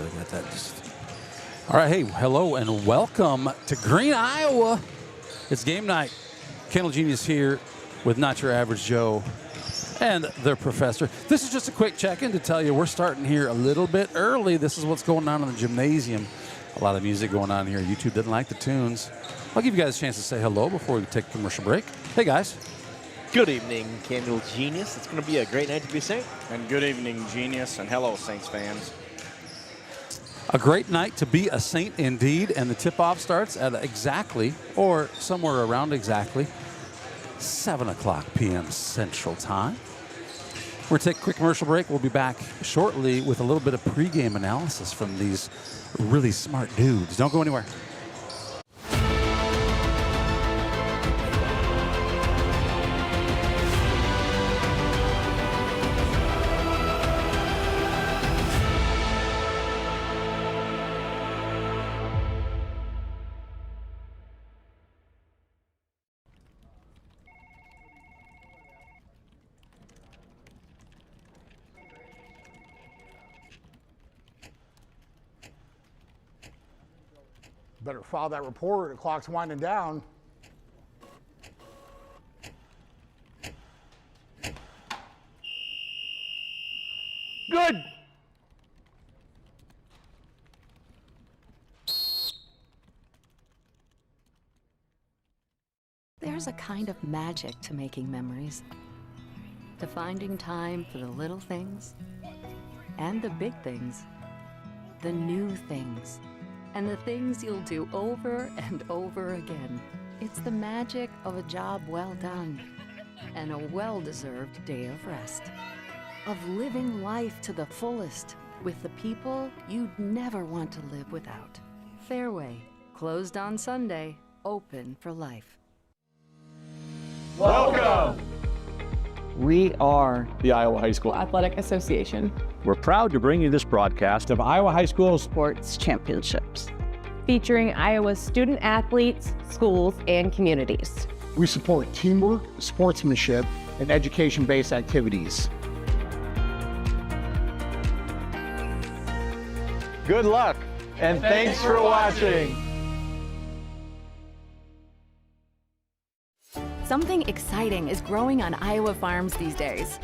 Sorry about that. All right, hey, hello and welcome to Green, Iowa. It's game night. Candle Genius here with Not Your Average Joe and their professor. This is just a quick check-in to tell you we're starting here a little bit early. This is what's going on in the gymnasium. A lot of music going on here. YouTube didn't like the tunes. I'll give you guys a chance to say hello before we take a commercial break. Hey, guys. Good evening, Candle Genius. It's going to be a great night to be a Saint. And good evening, Genius, and hello, Saints fans. A great night to be a Saint indeed, and the tip-off starts at exactly, or somewhere around exactly, 7 o'clock p.m. Central Time. We're going to take a quick commercial break. We'll be back shortly with a little bit of pregame analysis from these really smart dudes. Don't go anywhere. Better file that report. The clock's winding down. Good. There's a kind of magic to making memories, to finding time for the little things and the big things, the new things, and the things you'll do over and over again. It's the magic of a job well done and a well-deserved day of rest, of living life to the fullest with the people you'd never want to live without. Fairway, closed on Sunday, open for life. Welcome! We are the Iowa High School Athletic Association. We're proud to bring you this broadcast of Iowa High School Sports Championships, featuring Iowa's student athletes, schools, and communities. We support teamwork, sportsmanship, and education-based activities. Good luck, and thanks for watching. Something exciting is growing on Iowa farms these days.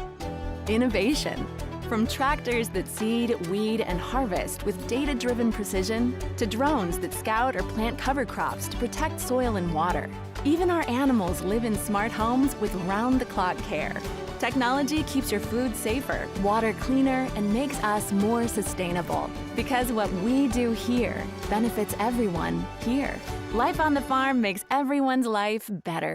Innovation. From tractors that seed, weed, and harvest with data-driven precision, to drones that scout or plant cover crops to protect soil and water. Even our animals live in smart homes with round-the-clock care. Technology keeps your food safer, water cleaner, and makes us more sustainable. Because what we do here benefits everyone here. Life on the farm makes everyone's life better.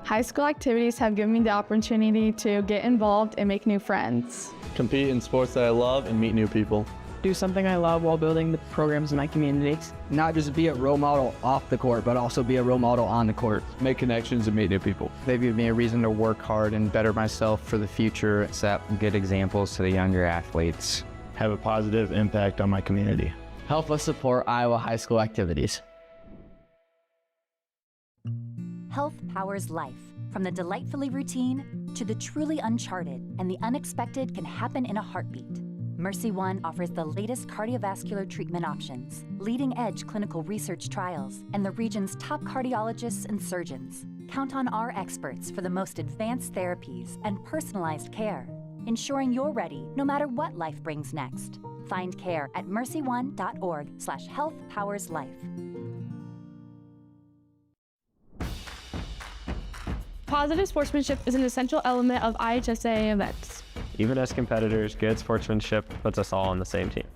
High school activities have given me the opportunity to get involved and make new friends. Compete in sports that I love and meet new people. Do something I love while building the programs in my community. Not just be a role model off the court, but also be a role model on the court. Make connections and meet new people. They give me a reason to work hard and better myself for the future. Set good examples to the younger athletes. Have a positive impact on my community. Help us support Iowa high school activities. Health powers life. From the delightfully routine to the truly uncharted, and the unexpected can happen in a heartbeat. Mercy One offers the latest cardiovascular treatment options, leading-edge clinical research trials, and the region's top cardiologists and surgeons. Count on our experts for the most advanced therapies and personalized care, ensuring you're ready no matter what life brings next. Find care at mercyone.org/healthpowerslife. Positive sportsmanship is an essential element of IHSA events. Even as competitors, good sportsmanship puts us all on the same team.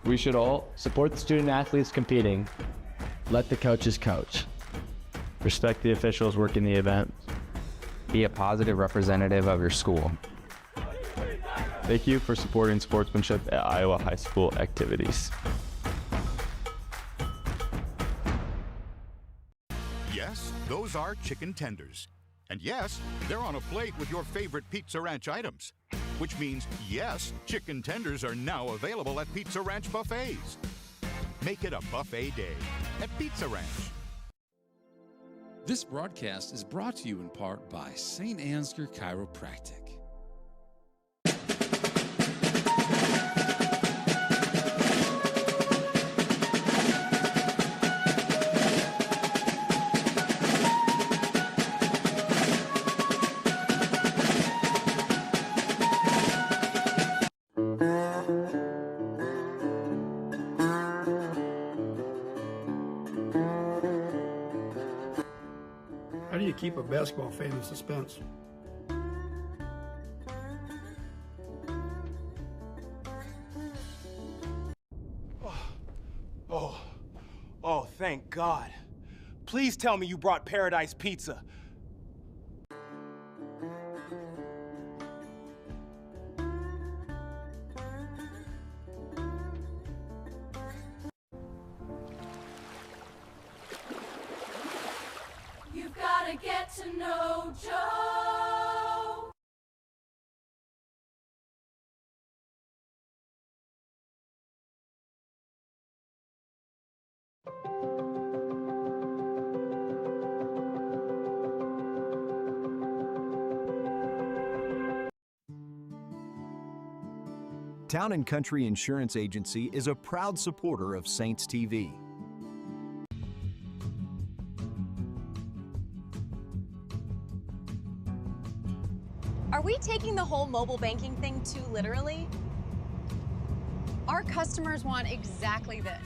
We should all Support the student athletes competing. Let the coaches coach. Respect the officials working the event. Be a positive representative of your school. Thank you for supporting sportsmanship at Iowa High School activities. Yes, those are chicken tenders. And yes, they're on a plate with your favorite Pizza Ranch items. Which means, yes, chicken tenders are now available at Pizza Ranch buffets. Make it a buffet day at Pizza Ranch. This broadcast is brought to you in part by St. Ansgar Chiropractic. keep a basketball fan in suspense. Oh, thank God. Please tell me you brought Paradise Pizza. You've got to get to know Joe. Town & Country Insurance Agency is a proud supporter of Saints TV. Are we taking the whole mobile banking thing too literally? Our customers want exactly this.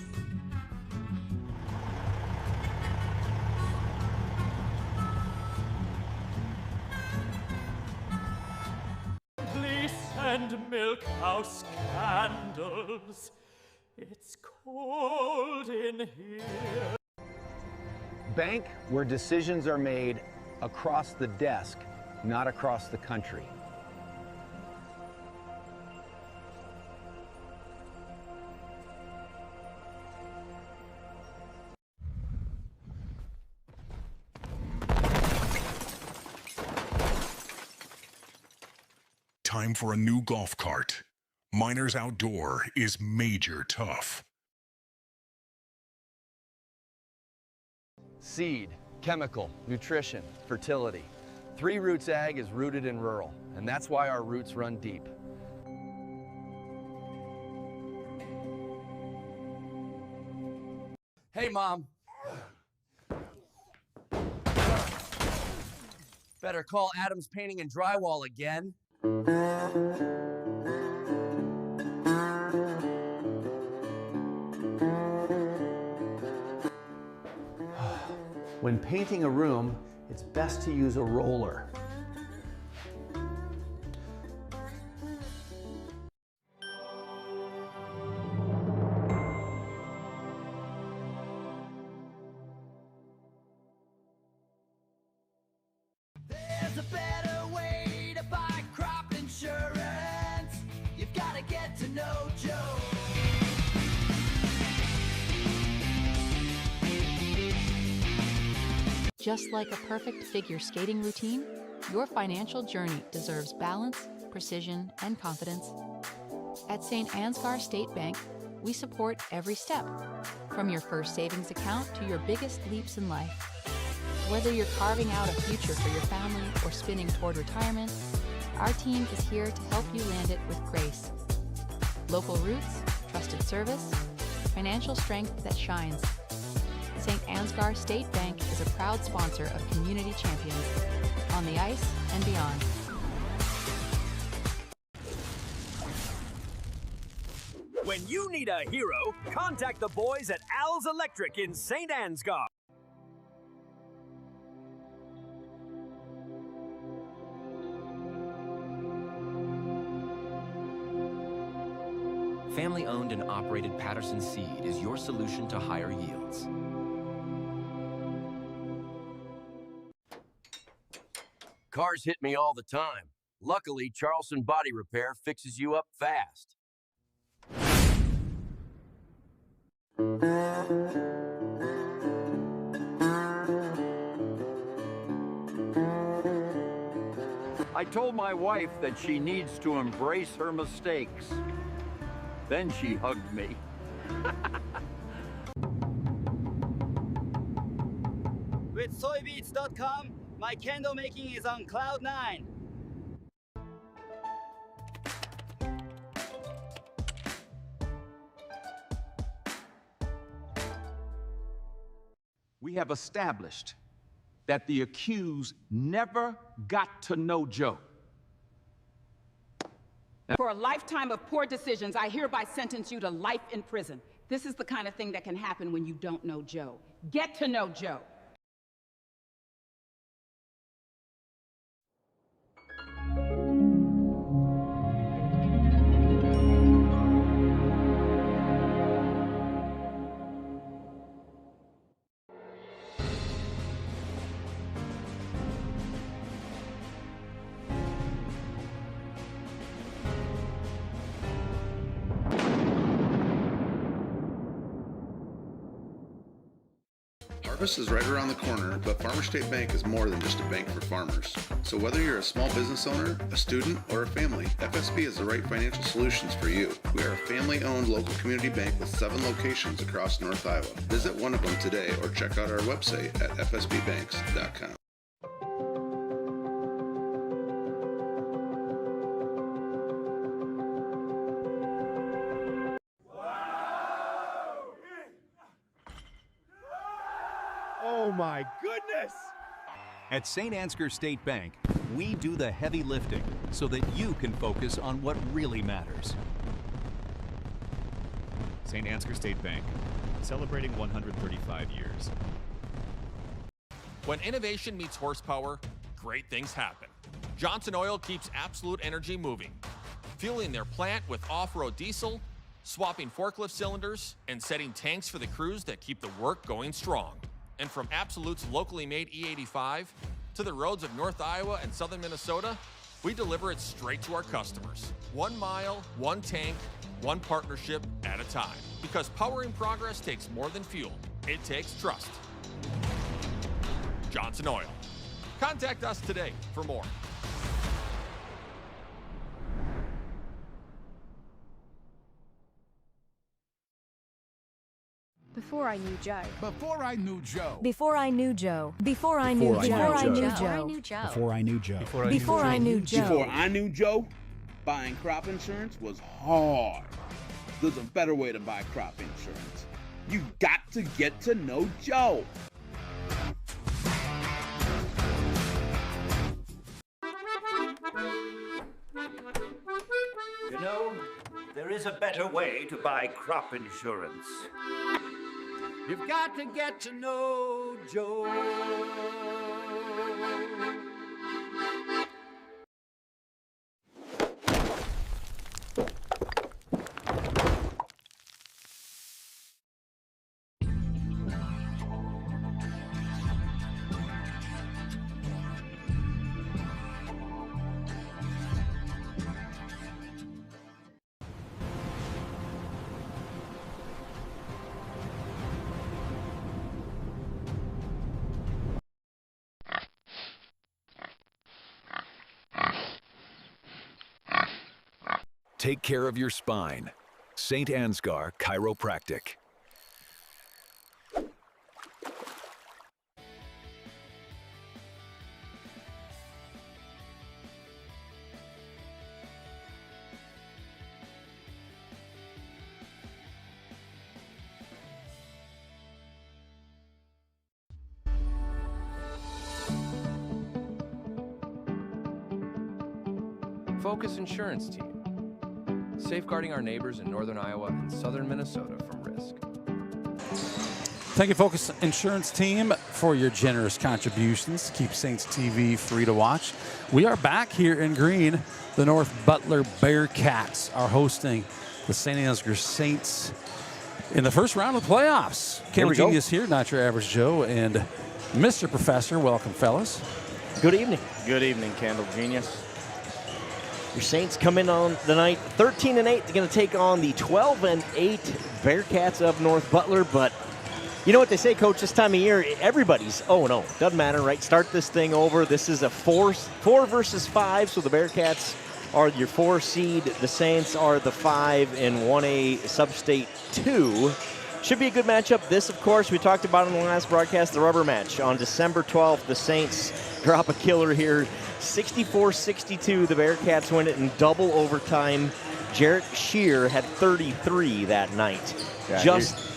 Fleece and milk house candles. It's cold in here. Bank where decisions are made across the desk, not across the country. Time for a new golf cart. Miners Outdoor is major tough. Seed, chemical, nutrition, fertility. 3 Roots Ag is rooted in rural, and that's why our roots run deep. Hey, Mom. Better call Adams Painting and Drywall again. When painting a room, it's best to use a roller. There's a better way to buy crop insurance. You've got to get to know Joe. Just like a perfect figure skating routine, your financial journey deserves balance, precision, and confidence. At St. Ansgar State Bank, we support every step, from your first savings account to your biggest leaps in life. Whether you're carving out a future for your family or spinning toward retirement, our team is here to help you land it with grace. Local roots, trusted service, financial strength that shines. St. Ansgar State Bank is a proud sponsor of Community Champions, on the ice and beyond. When you need a hero, contact the boys at Al's Electric in St. Ansgar. Family-owned and operated Patterson Seed is your solution to higher yields. Cars hit me all the time. Luckily, Charleston Body Repair fixes you up fast. I told my wife that she needs to embrace her mistakes. Then she hugged me. With soybeats.com, my candle making is on cloud 9. We have established that the accused never got to know Joe. For a lifetime of poor decisions, I hereby sentence you to life in prison. This is the kind of thing that can happen when you don't know Joe. Get to know Joe. Harvest is right around the corner, but Farmer State Bank is more than just a bank for farmers. So whether you're a small business owner, a student, or a family, FSB is the right financial solutions for you. We are a family-owned local community bank with 7 locations across North Iowa. Visit one of them today or check out our website at fsbbanks.com. Oh my goodness! At St. Ansgar State Bank, we do the heavy lifting so that you can focus on what really matters. St. Ansgar State Bank, celebrating 135 years. When innovation meets horsepower, great things happen. Johnson Oil keeps Absolute Energy moving, fueling their plant with off-road diesel, swapping forklift cylinders, and setting tanks for the crews that keep the work going strong. And from Absolute's locally made E85 to the roads of North Iowa and southern Minnesota, we deliver it straight to our customers. 1 mile, 1 tank, 1 partnership at a time. Because powering progress takes more than fuel. It takes trust. Johnson Oil. Contact us today for more. Before I knew Joe. Before I knew Joe. Before I knew Joe. Before I knew Joe. Before I knew Joe. Before I knew Joe. Before I knew Joe. Before I knew Joe, buying crop insurance was hard. There's a better way to buy crop insurance. You got to get to know Joe. You know, there is a better way to buy crop insurance. You've got to get to know Joe. Take care of your spine. St. Ansgar Chiropractic. Focus Insurance Team. Safeguarding our neighbors in northern Iowa and southern Minnesota from risk. Thank you, Focus Insurance Team, for your generous contributions. Keep Saints TV free to watch. We are back here in Green. The North Butler Bearcats are hosting the St. Ansgar Saints in the first round of the playoffs. Kenny Genius here, not your average Joe, and Mr. Professor. Welcome, fellas. Good evening. Good evening, Candle Genius. Your Saints come in on the night 13-8. They're going to take on the 12-8 Bearcats of North Butler. But you know what they say, Coach, this time of year, everybody's 0-0. Doesn't matter, right? Start this thing over. This is a 4 versus 5, so the Bearcats are your 4 seed. The Saints are the 5 in 1A Sub-State 2. Should be a good matchup. This, of course, we talked about in the last broadcast, the rubber match. On December 12th, the Saints drop a killer here. 64-62, the Bearcats win it in double overtime. Jarrett Shear had 33 that night. Yeah,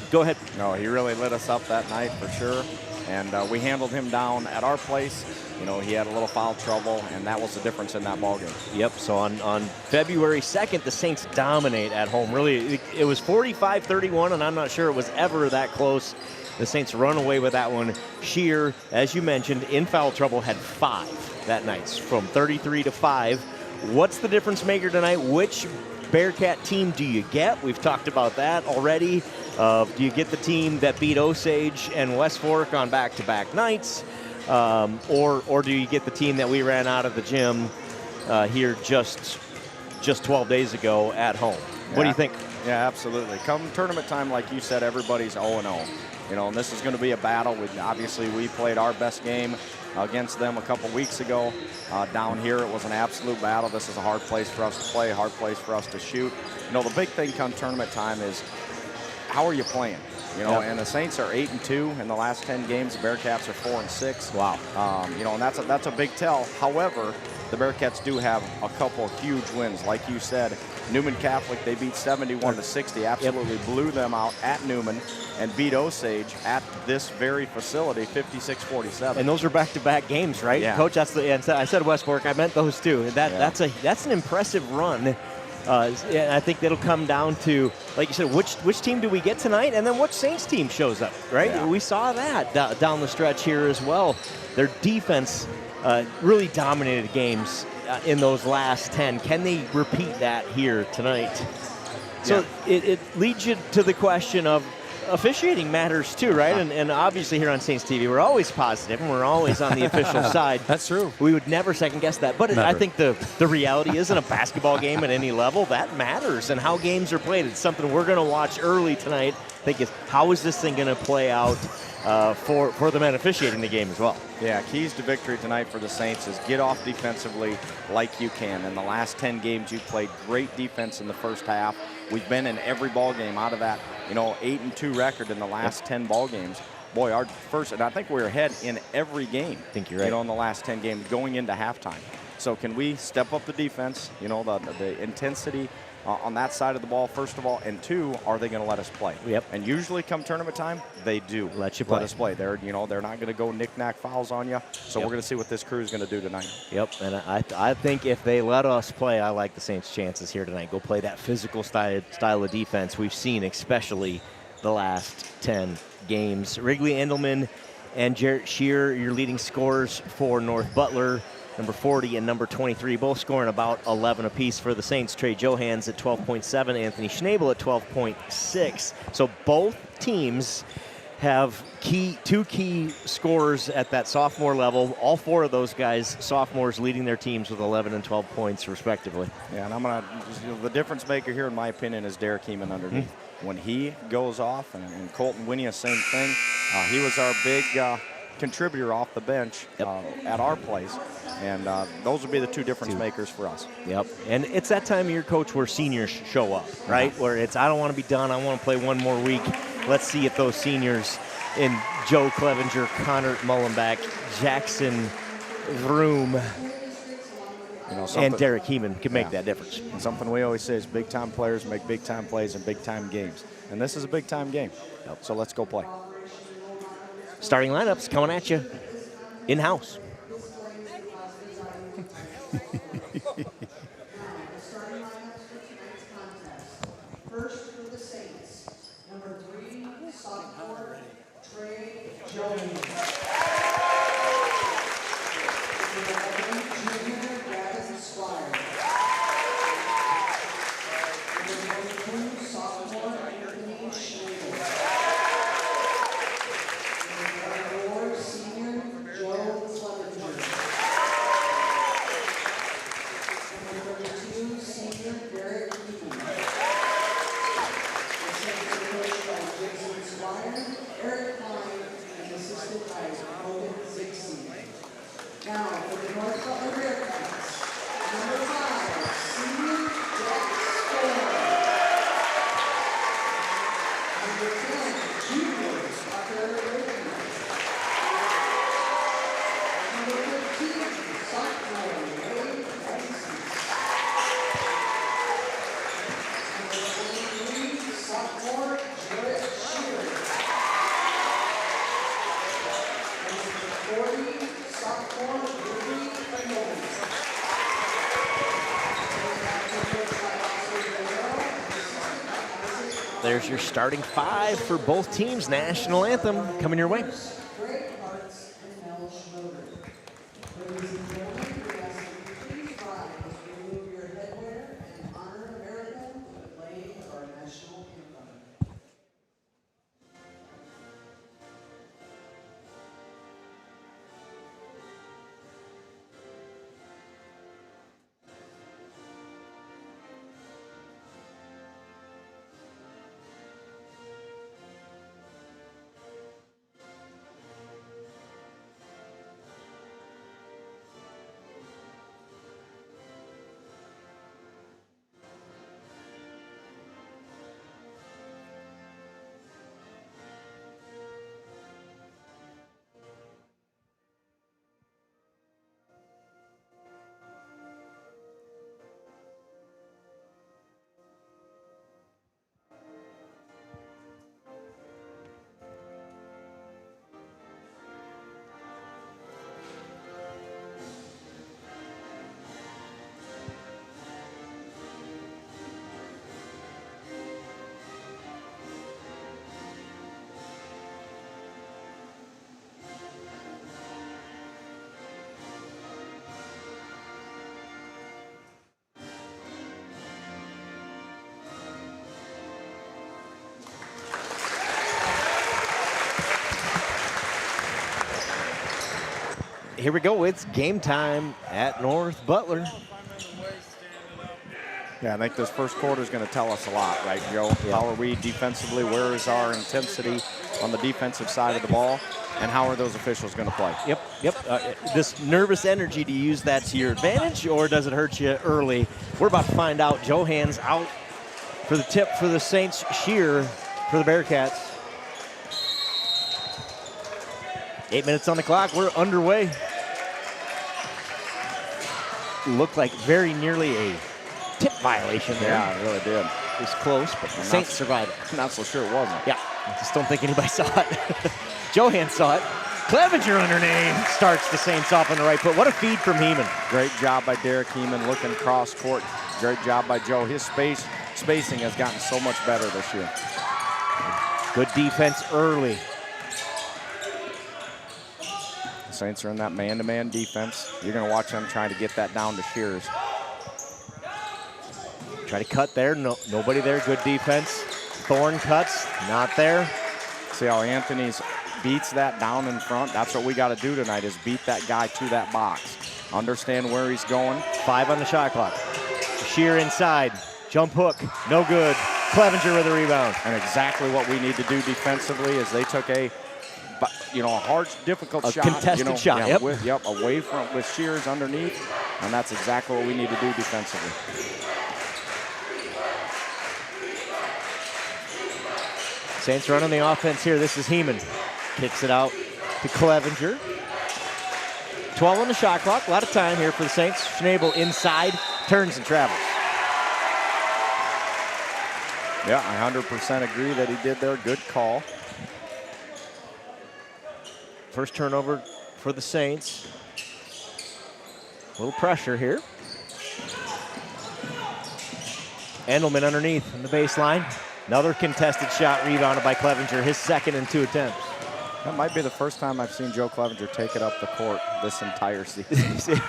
go ahead. No, he really lit us up that night for sure. And we handled him down at our place. You know, he had a little foul trouble, and that was the difference in that ballgame. Yep, so on February 2nd, the Saints dominate at home. Really, it was 45-31, and I'm not sure it was ever that close. The Saints run away with that one. Shear, as you mentioned, in foul trouble, had 5 that night, from 33 to 5. What's the difference maker tonight? Which Bearcat team do you get? We've talked about that already. Do you get the team that beat Osage and West Fork on back-to-back nights? Or do you get the team that we ran out of the gym here just 12 days ago at home? What do you think? Yeah, absolutely. Come tournament time, like you said, everybody's 0-0. And this is going to be a battle. Obviously, we played our best game against them a couple weeks ago. Down here, it was an absolute battle. This is a hard place for us to play, hard place for us to shoot. The big thing come tournament time is how are you playing? And the Saints are 8-2 in the last 10 games. The Bearcats are 4-6. Wow. And that's a big tell. However, the Bearcats do have a couple huge wins. Like you said, Newman Catholic, they beat 71-60, absolutely blew them out at Newman, and beat Osage at this very facility, 56-47. And those are back-to-back games, right? Yeah. Coach, I said West Fork, I meant those two. That's an impressive run. I think that'll come down to, like you said, which team do we get tonight, and then which Saints team shows up, right? Yeah. We saw that down the stretch here as well. Their defense really dominated games in those last 10. Can they repeat that here tonight? So it leads you to the question of officiating matters too, right? And obviously here on Saints TV, we're always positive and we're always on the official side. That's true. We would never second guess that. But I think the reality is in a basketball game at any level, that matters. And how games are played, it's something we're going to watch early tonight. I think is how is this thing going to play out for the men officiating the game as well. Yeah, keys to victory tonight for the Saints is get off defensively like you can. In the last 10 games, you've played great defense in the first half. We've been in every ball game out of that, 8-2 record in the last 10 ball games. Boy, our first, and I think we're ahead in every game. I think you're right. In the last 10 games going into halftime. So can we step up the defense, the intensity on that side of the ball, first of all, and two, are they going to let us play? Yep. And usually come tournament time, they do let you play. Let us play. They're not going to go knick-knack fouls on you. So we're going to see what this crew is going to do tonight. Yep, and I think if they let us play, I like the Saints' chances here tonight. Go play that physical style of defense we've seen, especially the last 10 games. Wrigley Endelman and Jarrett Shear, your leading scorers for North Butler. Number 40 and number 23, both scoring about 11 apiece for the Saints. Trey Johans at 12.7, Anthony Schnabel at 12.6. So both teams have two key scorers at that sophomore level. All four of those guys, sophomores, leading their teams with 11 and 12 points respectively. Yeah, and I'm going to, the difference maker here, in my opinion, is Derek Heeman underneath. When he goes off, and Colton Winia, same thing, he was our big contributor off the bench at our place. And those would be the two difference makers for us. Yep. And it's that time of year, Coach, where seniors show up, right? Where it's, I don't want to be done. I want to play one more week. Let's see if those seniors in Joe Clevenger, Connor Mullenbeck, Jackson Vroom, and Derek Heeman can make that difference. And something we always say is big-time players make big-time plays in big-time games. And this is a big-time game. So let's go play. Starting lineups coming at you in-house. First for the Saints, number 3, sophomore Trey Jones. Number 11, junior Gavin Squire. Number 22, sophomore Anthony Schnabel. Number 4, senior Joe Clevenger. Number 32, senior Derek Heeman. Eric Klein and assisted by Logan Zixie. Now for the North Butler Bearcats, number 5, senior Jack Storm. Number 10, junior Tucker Rickey. Number 15, sophomore Ray Benson. Number 23, sophomore Jarrett Shear. 40, sophomore Ruby Endelman. There's your starting 5 for both teams. National anthem coming your way. Greg Hartz and Mel Schroeder. Ladies and gentlemen, we ask that you please rise as we remove your headwear and honor America with the playing of our national anthem. here we go. It's game time at North Butler. Yeah, I think this first quarter is going to tell us a lot, right, Joe? How are we defensively? Where is our intensity on the defensive side of the ball? And how are those officials going to play? This nervous energy, do you use that to your advantage, or does it hurt you early? We're about to find out. Johan's out for the tip for the Saints. Shear for the Bearcats. 8 minutes on the clock. We're underway. Looked like very nearly a tip violation there. Yeah, it really did. It was close, but the Saints survived it. Not so sure it wasn't. Yeah, I just don't think anybody saw it. Johan saw it. Clevenger underneath starts the Saints off on the right foot. What a feed from Heeman. Great job by Derek Heeman looking cross court. Great job by Joe. His spacing has gotten so much better this year. Good defense early. The Saints are in that man-to-man defense. You're going to watch them trying to get that down to Shears. Try to cut there. No, nobody there. Good defense. Thorne cuts. Not there. See how Anthony's beats that down in front? That's what we got to do tonight, is beat that guy to that box. Understand where he's going. 5 on the shot clock. Shear inside. Jump hook. No good. Clevenger with a rebound. And exactly what we need to do defensively is they took a hard, difficult shot. Contested shot, away from with Shears underneath. And that's exactly what we need to do defensively. Saints running the offense here. This is Heeman. Kicks it out to Clevenger. 12 on the shot clock. A lot of time here for the Saints. Schnabel inside. Turns and travels. Yeah, I 100% agree that he did there. Good call. First turnover for the Saints. A little pressure here. Endelman underneath on the baseline. Another contested shot rebounded by Clevenger, his second in 2 attempts. That might be the first time I've seen Joe Clevenger take it up the court this entire season.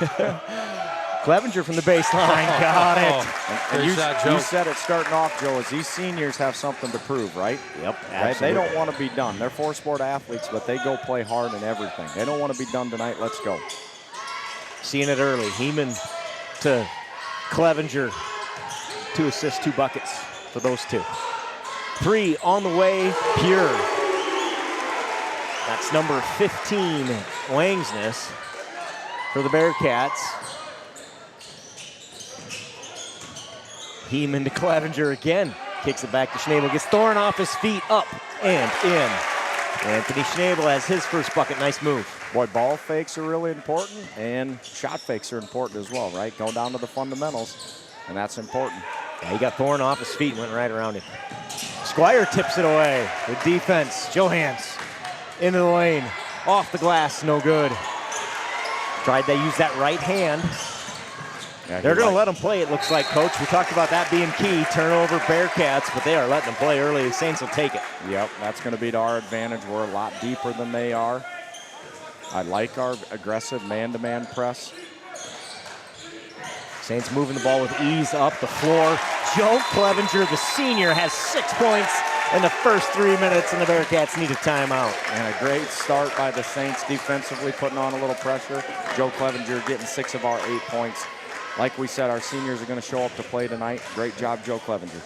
Clevenger from the baseline, got it. And you said it starting off, Joe, is these seniors have something to prove, right? Yep, right? They don't want to be done. They're 4-sport athletes, but they go play hard in everything. They don't want to be done tonight. Let's go. Seeing it early. Heeman to Clevenger. 2 assists, 2 buckets for those 2. 3 on the way, Pure. That's number 15, Langsness for the Bearcats. Heeman to Clevenger again. Kicks it back to Schnabel. Gets Thorne off his feet, up and in. Anthony Schnabel has his first bucket. Nice move. Boy, ball fakes are really important, and shot fakes are important as well, right? Go down to the fundamentals, and that's important. Yeah, he got Thorne off his feet and went right around him. Squire tips it away. Good defense. Johans into the lane. Off the glass, no good. Tried to use that right hand. Yeah, they're going to let them play, it looks like, Coach. We talked about that being key. Turnover Bearcats, but they are letting them play early. The Saints will take it. Yep, that's going to be to our advantage. We're a lot deeper than they are. I like our aggressive man-to-man press. Saints moving the ball with ease up the floor. Joe Clevenger, the senior, has 6 points in the first 3 minutes, and the Bearcats need a timeout. And a great start by the Saints defensively, putting on a little pressure. Joe Clevenger getting 6 of our 8 points. Like we said, our seniors are going to show up to play tonight. Great job, Joe Clevenger.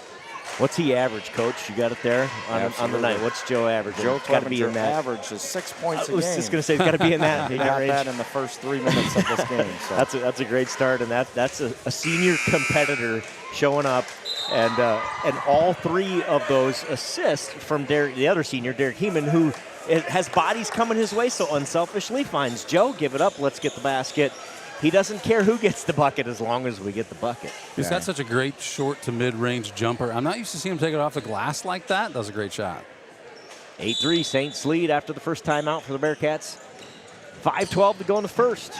What's he average, Coach? You got it there on the night. What's Joe average? Joe Clevenger average is 6 points a game. I was just going to say, it's got to be in that. He got that in the first 3 minutes of this game. So. That's a great start, and that's a senior competitor showing up. And all 3 of those assists from the other senior, Derek Heeman, who has bodies coming his way, so unselfishly finds Joe, give it up, let's get the basket. He doesn't care who gets the bucket as long as we get the bucket. He's got such a great short to mid-range jumper. I'm not used to seeing him take it off the glass like that. That was a great shot. 8-3, Saints lead after the first timeout for the Bearcats. 5:12 to go in the first.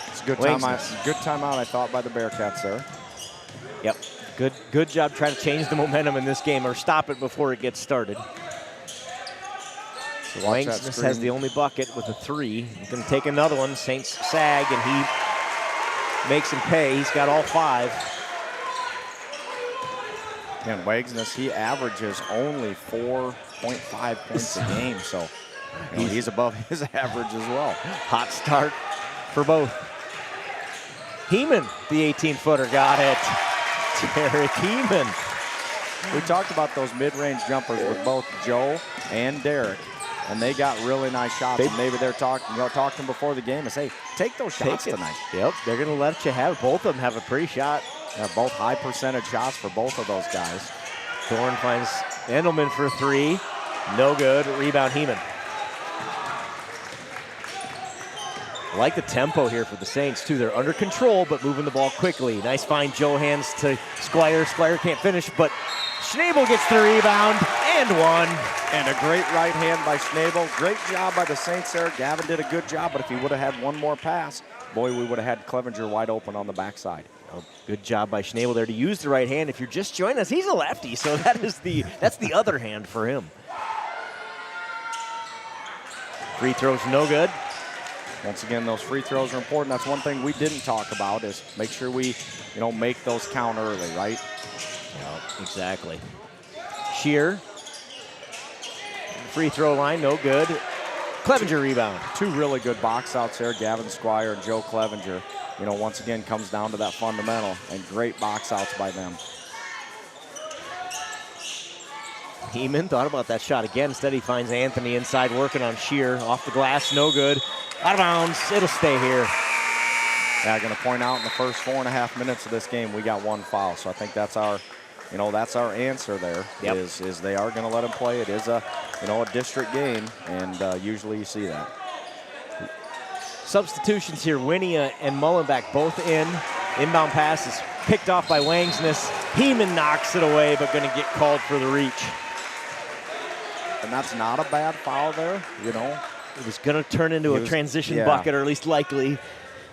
It's a good timeout, I thought, by the Bearcats there. Yep, good job trying to change the momentum in this game or stop it before it gets started. Langsness has the only bucket with a 3. He's going to take another one. Saints sag, and he makes him pay. He's got all 5. And Wagsness, he averages only 4.5 points a game, so He's above his average as well. Hot start for both. Heeman, the 18-footer, got it. Derek Heeman. We talked about those mid-range jumpers with both Joe and Derek, and they got really nice shots. And maybe they're talking to them before the game and say, take those shots tonight. Yep, they're going to let you have it. Both of them have a pretty shot. Both high percentage shots for both of those guys. Thorne finds Endelman for three. No good. Rebound Heeman. I like the tempo here for the Saints, too. They're under control, but moving the ball quickly. Nice find, Joe hands to Squire. Squire can't finish, but Schnabel gets the rebound and one. And a great right hand by Schnabel. Great job by the Saints there. Gavin did a good job, but if he would have had one more pass, boy, we would have had Clevenger wide open on the backside. Oh, good job by Schnabel there to use the right hand. If you're just joining us, he's a lefty, so that's the other hand for him. Free throws no good. Once again, those free throws are important. That's one thing we didn't talk about is make sure we, make those count early, right? Yep, exactly. Shear. Free throw line, no good. Clevenger rebound. Two really good box outs there, Gavin Squire and Joe Clevenger. Once again, comes down to that fundamental and great box outs by them. Heeman thought about that shot again. Instead, he finds Anthony inside working on Shear. Off the glass, no good. Out of bounds, it'll stay here. Yeah, I'm going to point out in the first 4.5 minutes of this game, we got one foul. So I think that's our, that's our answer there. Yep. Is they are going to let him play. It is a district game, and usually you see that. Substitutions here. Winia and Mullenbeck both in. Inbound pass is picked off by Wangsness. Heeman knocks it away, but going to get called for the reach. And that's not a bad foul there, It was going to turn into a transition bucket, or at least likely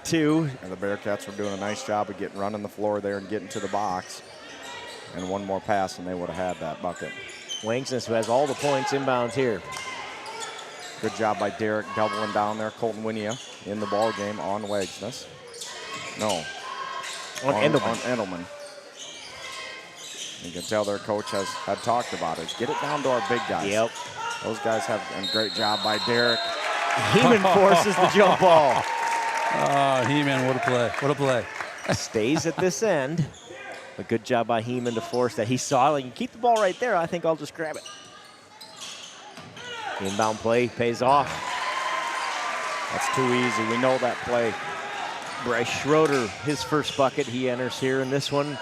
to. And the Bearcats were doing a nice job of running the floor there and getting to the box. And one more pass, and they would have had that bucket. Wangsness, who has all the points, inbounds here. Good job by Derek doubling down there. Colton Winia in the ball game on Wangsness. No. On Endelman. On Endelman. You can tell their coach had talked about it. Get it down to our big guys. Yep. Those guys have a great job by Derek. Heeman forces the jump ball. Oh, Heeman, what a play. What a play. Stays at this end. A good job by Heeman to force that. He saw it. You can keep the ball right there. I think I'll just grab it. Inbound play pays off. That's too easy. We know that play. Bryce Schroeder, his first bucket. He enters here in this one.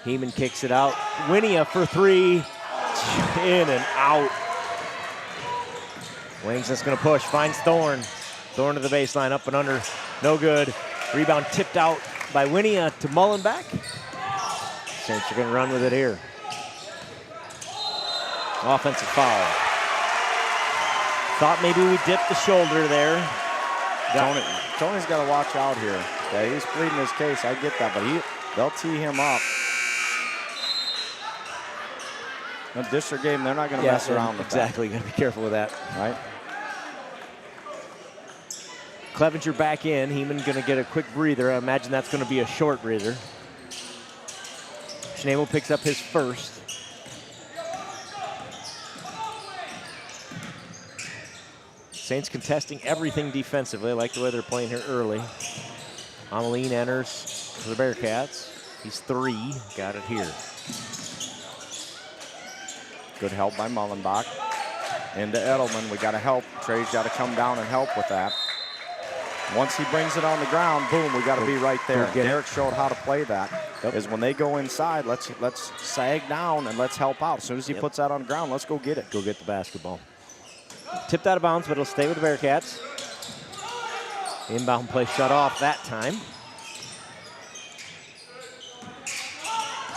Heeman kicks it out. Winia for three. In and out. Wangsness going to push. Finds Thorne. Thorne to the baseline. Up and under. No good. Rebound tipped out by Winia to Mullenbeck. Saints are going to run with it here. Offensive foul. Thought maybe we dipped the shoulder there. Tony's got to watch out here. Yeah, he's pleading his case. I get that, but they'll tee him up. In a district game, they're not going to mess around with that. Exactly. Got to be careful with that. Right. Clevenger back in. Heeman going to get a quick breather. I imagine that's going to be a short breather. Schnabel picks up his first. Saints contesting everything defensively. I like the way they're playing here early. Ameline enters for the Bearcats. He's three. Got it here. Good help by Mullenbach. Into Edelman. We got to help. Trey's got to come down and help with that. Once he brings it on the ground, boom, we got to be right there. Derek showed how to play that. Is when they go inside, let's sag down and let's help out. As soon as he puts that on the ground, let's go get it. Go get the basketball. Tipped out of bounds, but it'll stay with the Bearcats. Inbound play shut off that time.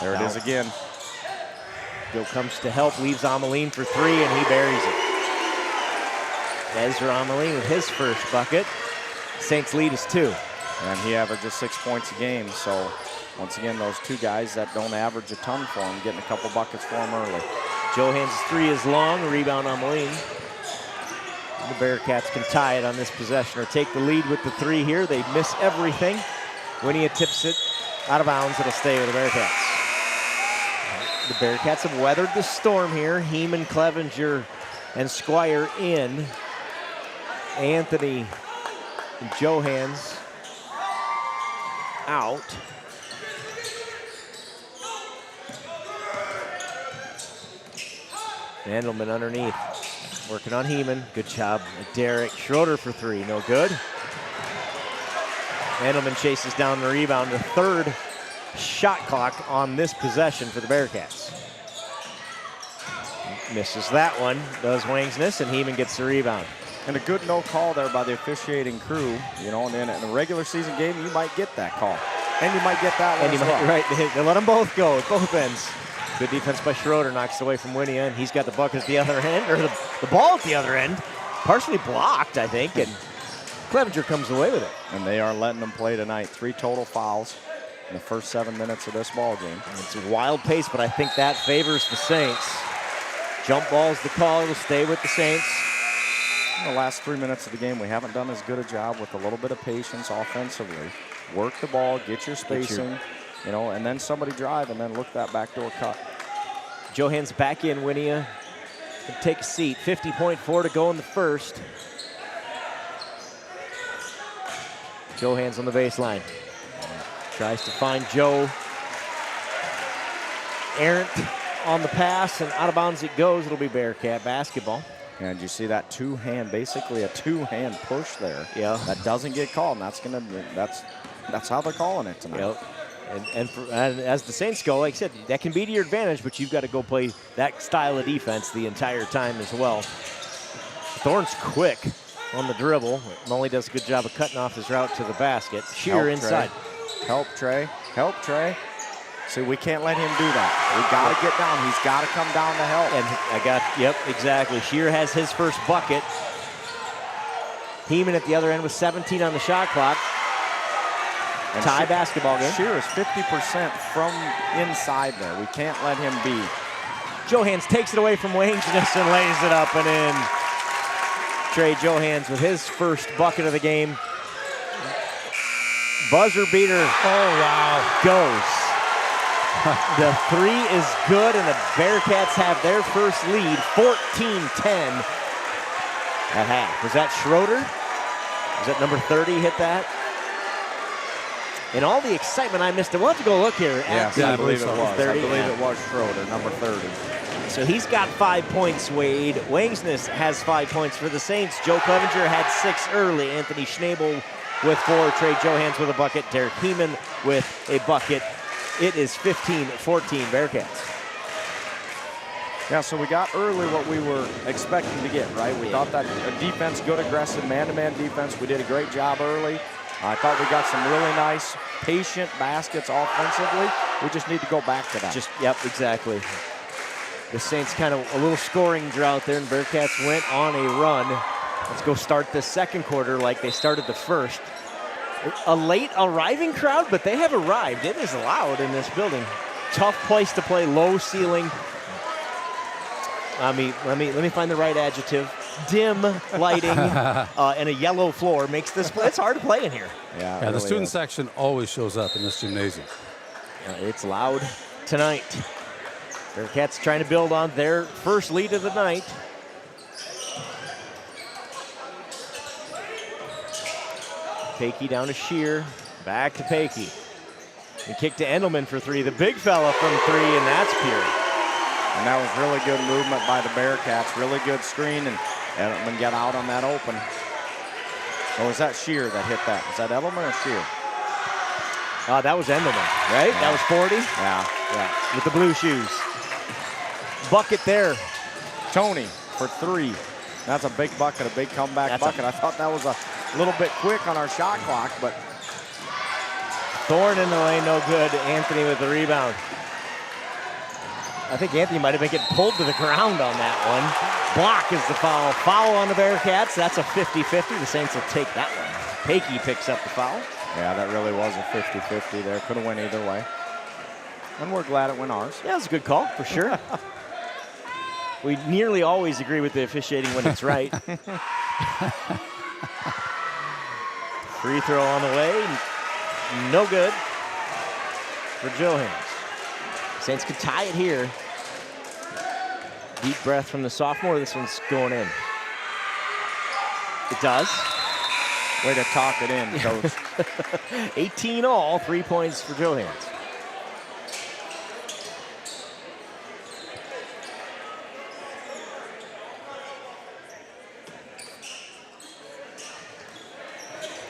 There it is again. Bill comes to help, leaves Ameline for three, and he buries it. Ezra Ameline with his first bucket. Saints lead is 2. And he averages 6 points a game. So once again, those two guys that don't average a ton for him, getting a couple buckets for him early. Johans' three is long, rebound Ameline. The Bearcats can tie it on this possession or take the lead with the three here. They miss everything. Winnie tips it out of bounds. It'll stay with the Bearcats. The Bearcats have weathered the storm here. Heeman, Clevenger, and Squire in. Anthony and Johans out. Mandelman underneath. Working on Heeman. Good job. Derek Schroeder for 3. No good. Mandelman chases down the rebound. The third shot clock on this possession for the Bearcats. Misses that one. Does Wangsness, and Heeman gets the rebound. And a good no call there by the officiating crew. You know, and then in a regular season game, you might get that call. And you might get that one as well. Right, they let them both go at both ends. Good defense by Schroeder, knocks it away from Winnie, and he's got the bucket at the other end, or the ball at the other end. Partially blocked, I think, and Clevenger comes away with it. And they are letting them play tonight. 3 total fouls in the first 7 minutes of this ball game. It's a wild pace, but I think that favors the Saints. Jump ball's the call. It'll stay with the Saints. In the last 3 minutes of the game, we haven't done as good a job with a little bit of patience offensively. Work the ball, get your spacing, you know, and then somebody drive and then look that backdoor cut. Johans back in. Winia can take a seat. 50.4 to go in the first. Johans on the baseline. Tries to find Joe. Errant on the pass, and out of bounds it goes. It'll be Bearcat basketball. And you see that basically a two-hand push there. Yeah. That doesn't get called, and that's how they're calling it tonight. Yep. And as the Saints go, like I said, that can be to your advantage, but you've got to go play that style of defense the entire time as well. Thorne's quick on the dribble. Mully does a good job of cutting off his route to the basket. Shear inside. Help Trey. Help Trey. See, we can't let him do that. We got to get down. He's got to come down to help. And yep, exactly. Shear has his first bucket. Heeman at the other end with 17 on the shot clock. And tie basketball game. Shear is 50% from inside there. We can't let him be. Johans takes it away from Wangsness and lays it up and in. Trey Johans with his first bucket of the game. Buzzer beater. Oh, wow. Goes. The 3 is good, and the Bearcats have their first lead, 14-10 at half. Was that Schroeder? Was that number 30 hit that? In all the excitement, I missed it. We'll have to go look here. Yes, I believe it was. 30. I believe it was Schroeder, number 30. So he's got 5 points, Wade. Wangsness has 5 points for the Saints. Joe Clevenger had 6 early. Anthony Schnabel with 4. Trey Johans with a bucket. Derek Heeman with a bucket. It is 15-14 Bearcats. Yeah, so we got early what we were expecting to get, right? We thought that a defense, good aggressive man-to-man defense. We did a great job early. I thought we got some really nice, patient baskets offensively. We just need to go back to that. Yep, exactly. The Saints kind of a little scoring drought there, and Bearcats went on a run. Let's go start the second quarter like they started the first. A late arriving crowd, but they have arrived. It is loud in this building. Tough place to play, low ceiling. Let me find the right adjective. Dim lighting and a yellow floor makes this play. It's hard to play in here. Yeah, the student section always shows up in this gymnasium. It's loud tonight. Bearcats trying to build on their first lead of the night. Pakey down to Shear, back to Pakey. And kick to Endelman for 3. The big fella from 3, and that's pure. And that was really good movement by the Bearcats. Really good screen, and Endelman got out on that open. Or was that Shear that hit that? Was that Endelman or Shear? That was Endelman, right? Yeah. That was 40? Yeah. With the blue shoes. Bucket there. Tony for 3. That's a big bucket, a big comeback bucket. I thought that was a little bit quick on our shot clock, but Thorne in the lane, no good. Anthony with the rebound. I think Anthony might have been getting pulled to the ground on that one. Block is the foul. Foul on the Bearcats. That's a 50-50. The Saints will take that one. Pakey picks up the foul. Yeah, that really was a 50-50 there. Could have went either way. And we're glad it went ours. Yeah, it was a good call, for sure. We nearly always agree with the officiating when it's right. Free throw on the way. no good for Johans. Saints could tie it here. Deep breath from the sophomore. This one's going in. It does. Way to talk it in, Coach. 18 all, 3 points for Johans.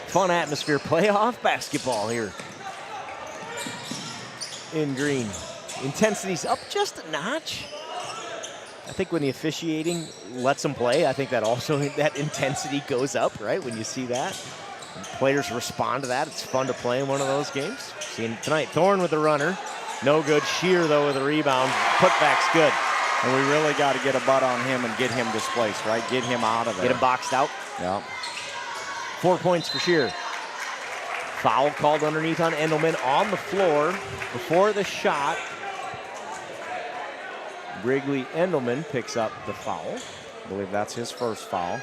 Fun atmosphere, playoff basketball here in Green. Intensity's up just a notch. I think when the officiating lets them play, I think that also that intensity goes up, right? When you see that, and players respond to that. It's fun to play in one of those games. Seeing tonight, Thorne with the runner, no good. Shear though with a rebound. Putback's good. And we really got to get a butt on him and get him displaced, right? Get him out of there. Get him boxed out. Yeah. 4 points for Shear. Foul called underneath on Endelman on the floor before the shot. Wrigley Endelman picks up the foul. I believe that's his first foul.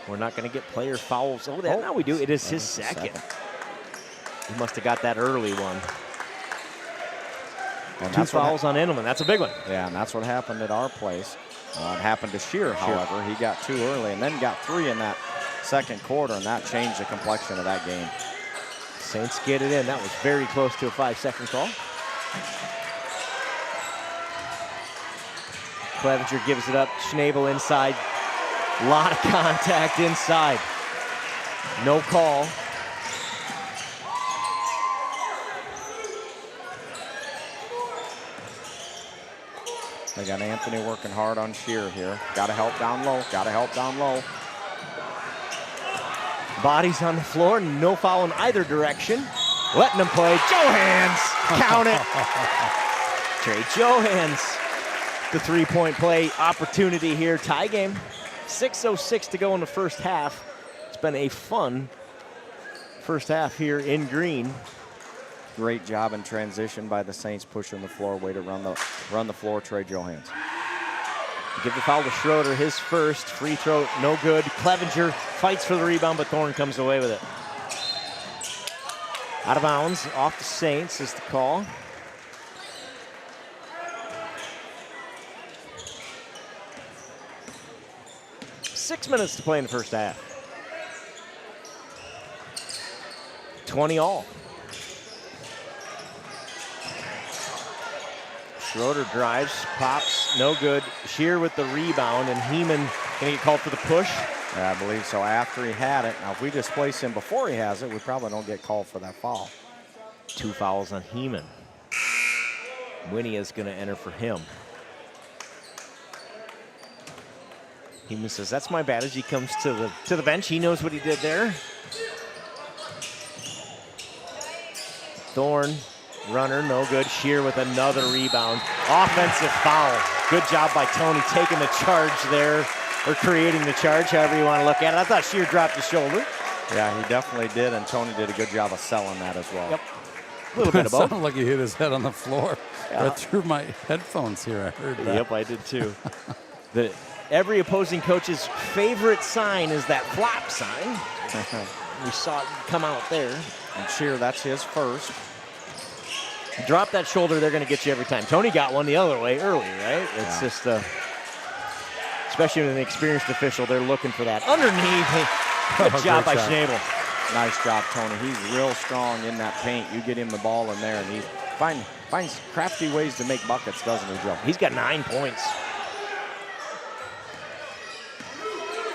We're not going to get player fouls. Oh, now we do. It is his second. He must have got that early one. And 2 fouls on Endelman. That's a big one. Yeah, and that's what happened at our place. It happened to Shear, however. He got 2 early and then got 3 in that second quarter, and that changed the complexion of that game. Saints get it in. That was very close to a 5-second call. Clevenger gives it up. Schnabel inside. A lot of contact inside. No call. They got Anthony working hard on Shear here. Got to help down low. Got to help down low. Bodies on the floor. No foul in either direction. Letting them play. Johans. Count it. Trey Johans. The 3-point play opportunity here. Tie game. 6:06 to go in the first half. It's been a fun first half here in Green. Great job in transition by the Saints, pushing the floor. Way to run the floor, Trey Johans. Give the foul to Schroeder, his first. Free throw, no good. Clevenger fights for the rebound, but Thorne comes away with it. Out of bounds, off the Saints is the call. Six minutes to play in the first half. 20 all. Schroeder drives, pops, no good. Shear with the rebound, and Heeman gonna get called for the push. Yeah, I believe so, after he had it. Now, if we displace him before he has it, we probably don't get called for that foul. 2 fouls on Heeman. Winnie is gonna enter for him. Heeman says, that's my bad, as he comes to the bench. He knows what he did there. Thorne, runner, no good. Shear with another rebound. Offensive foul. Good job by Tony taking the charge there, or creating the charge, however you want to look at it. I thought Shear dropped his shoulder. Yeah, he definitely did, and Tony did a good job of selling that as well. Yep. A little bit of both. It sounded like he hit his head on the floor. Yeah. Right through my headphones here, I heard that. Yep, I did too. Every opposing coach's favorite sign is that flop sign. We saw it come out there. And Shear, that's his first. Drop that shoulder, they're going to get you every time. Tony got one the other way early, right? It's just, especially with an experienced official, they're looking for that. Underneath, good job by Schnabel. Nice job, Tony. He's real strong in that paint. You get him the ball in there, and he finds crafty ways to make buckets, doesn't he, Joe? He's got 9 points.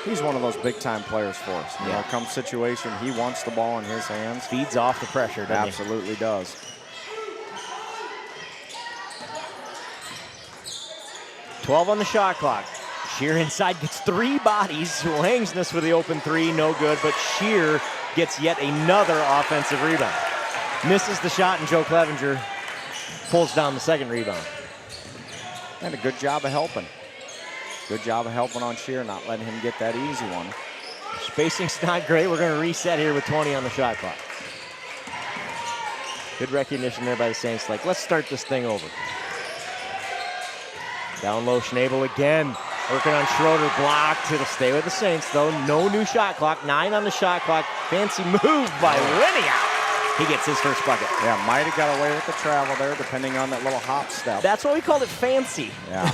He's one of those big-time players for us. You know, come situation, he wants the ball in his hands. Feeds off the pressure, doesn't he? Absolutely does. $12 on the shot clock. Shear inside gets 3 bodies. Langsness with the open 3, no good, but Shear gets yet another offensive rebound. Misses the shot, and Joe Clevenger pulls down the second rebound. And a good job of helping. Good job of helping on Shear, not letting him get that easy one. Spacing's not great. We're going to reset here with 20 on the shot clock. Good recognition there by the Saints. Like, let's start this thing over. Down low, Schnabel again. Working on Schroeder, blocked. It'll stay with the Saints, though. No new shot clock. 9 on the shot clock. Fancy move by Winia. He gets his first bucket. Yeah, might have got away with the travel there, depending on that little hop step. That's why we called it fancy. Yeah.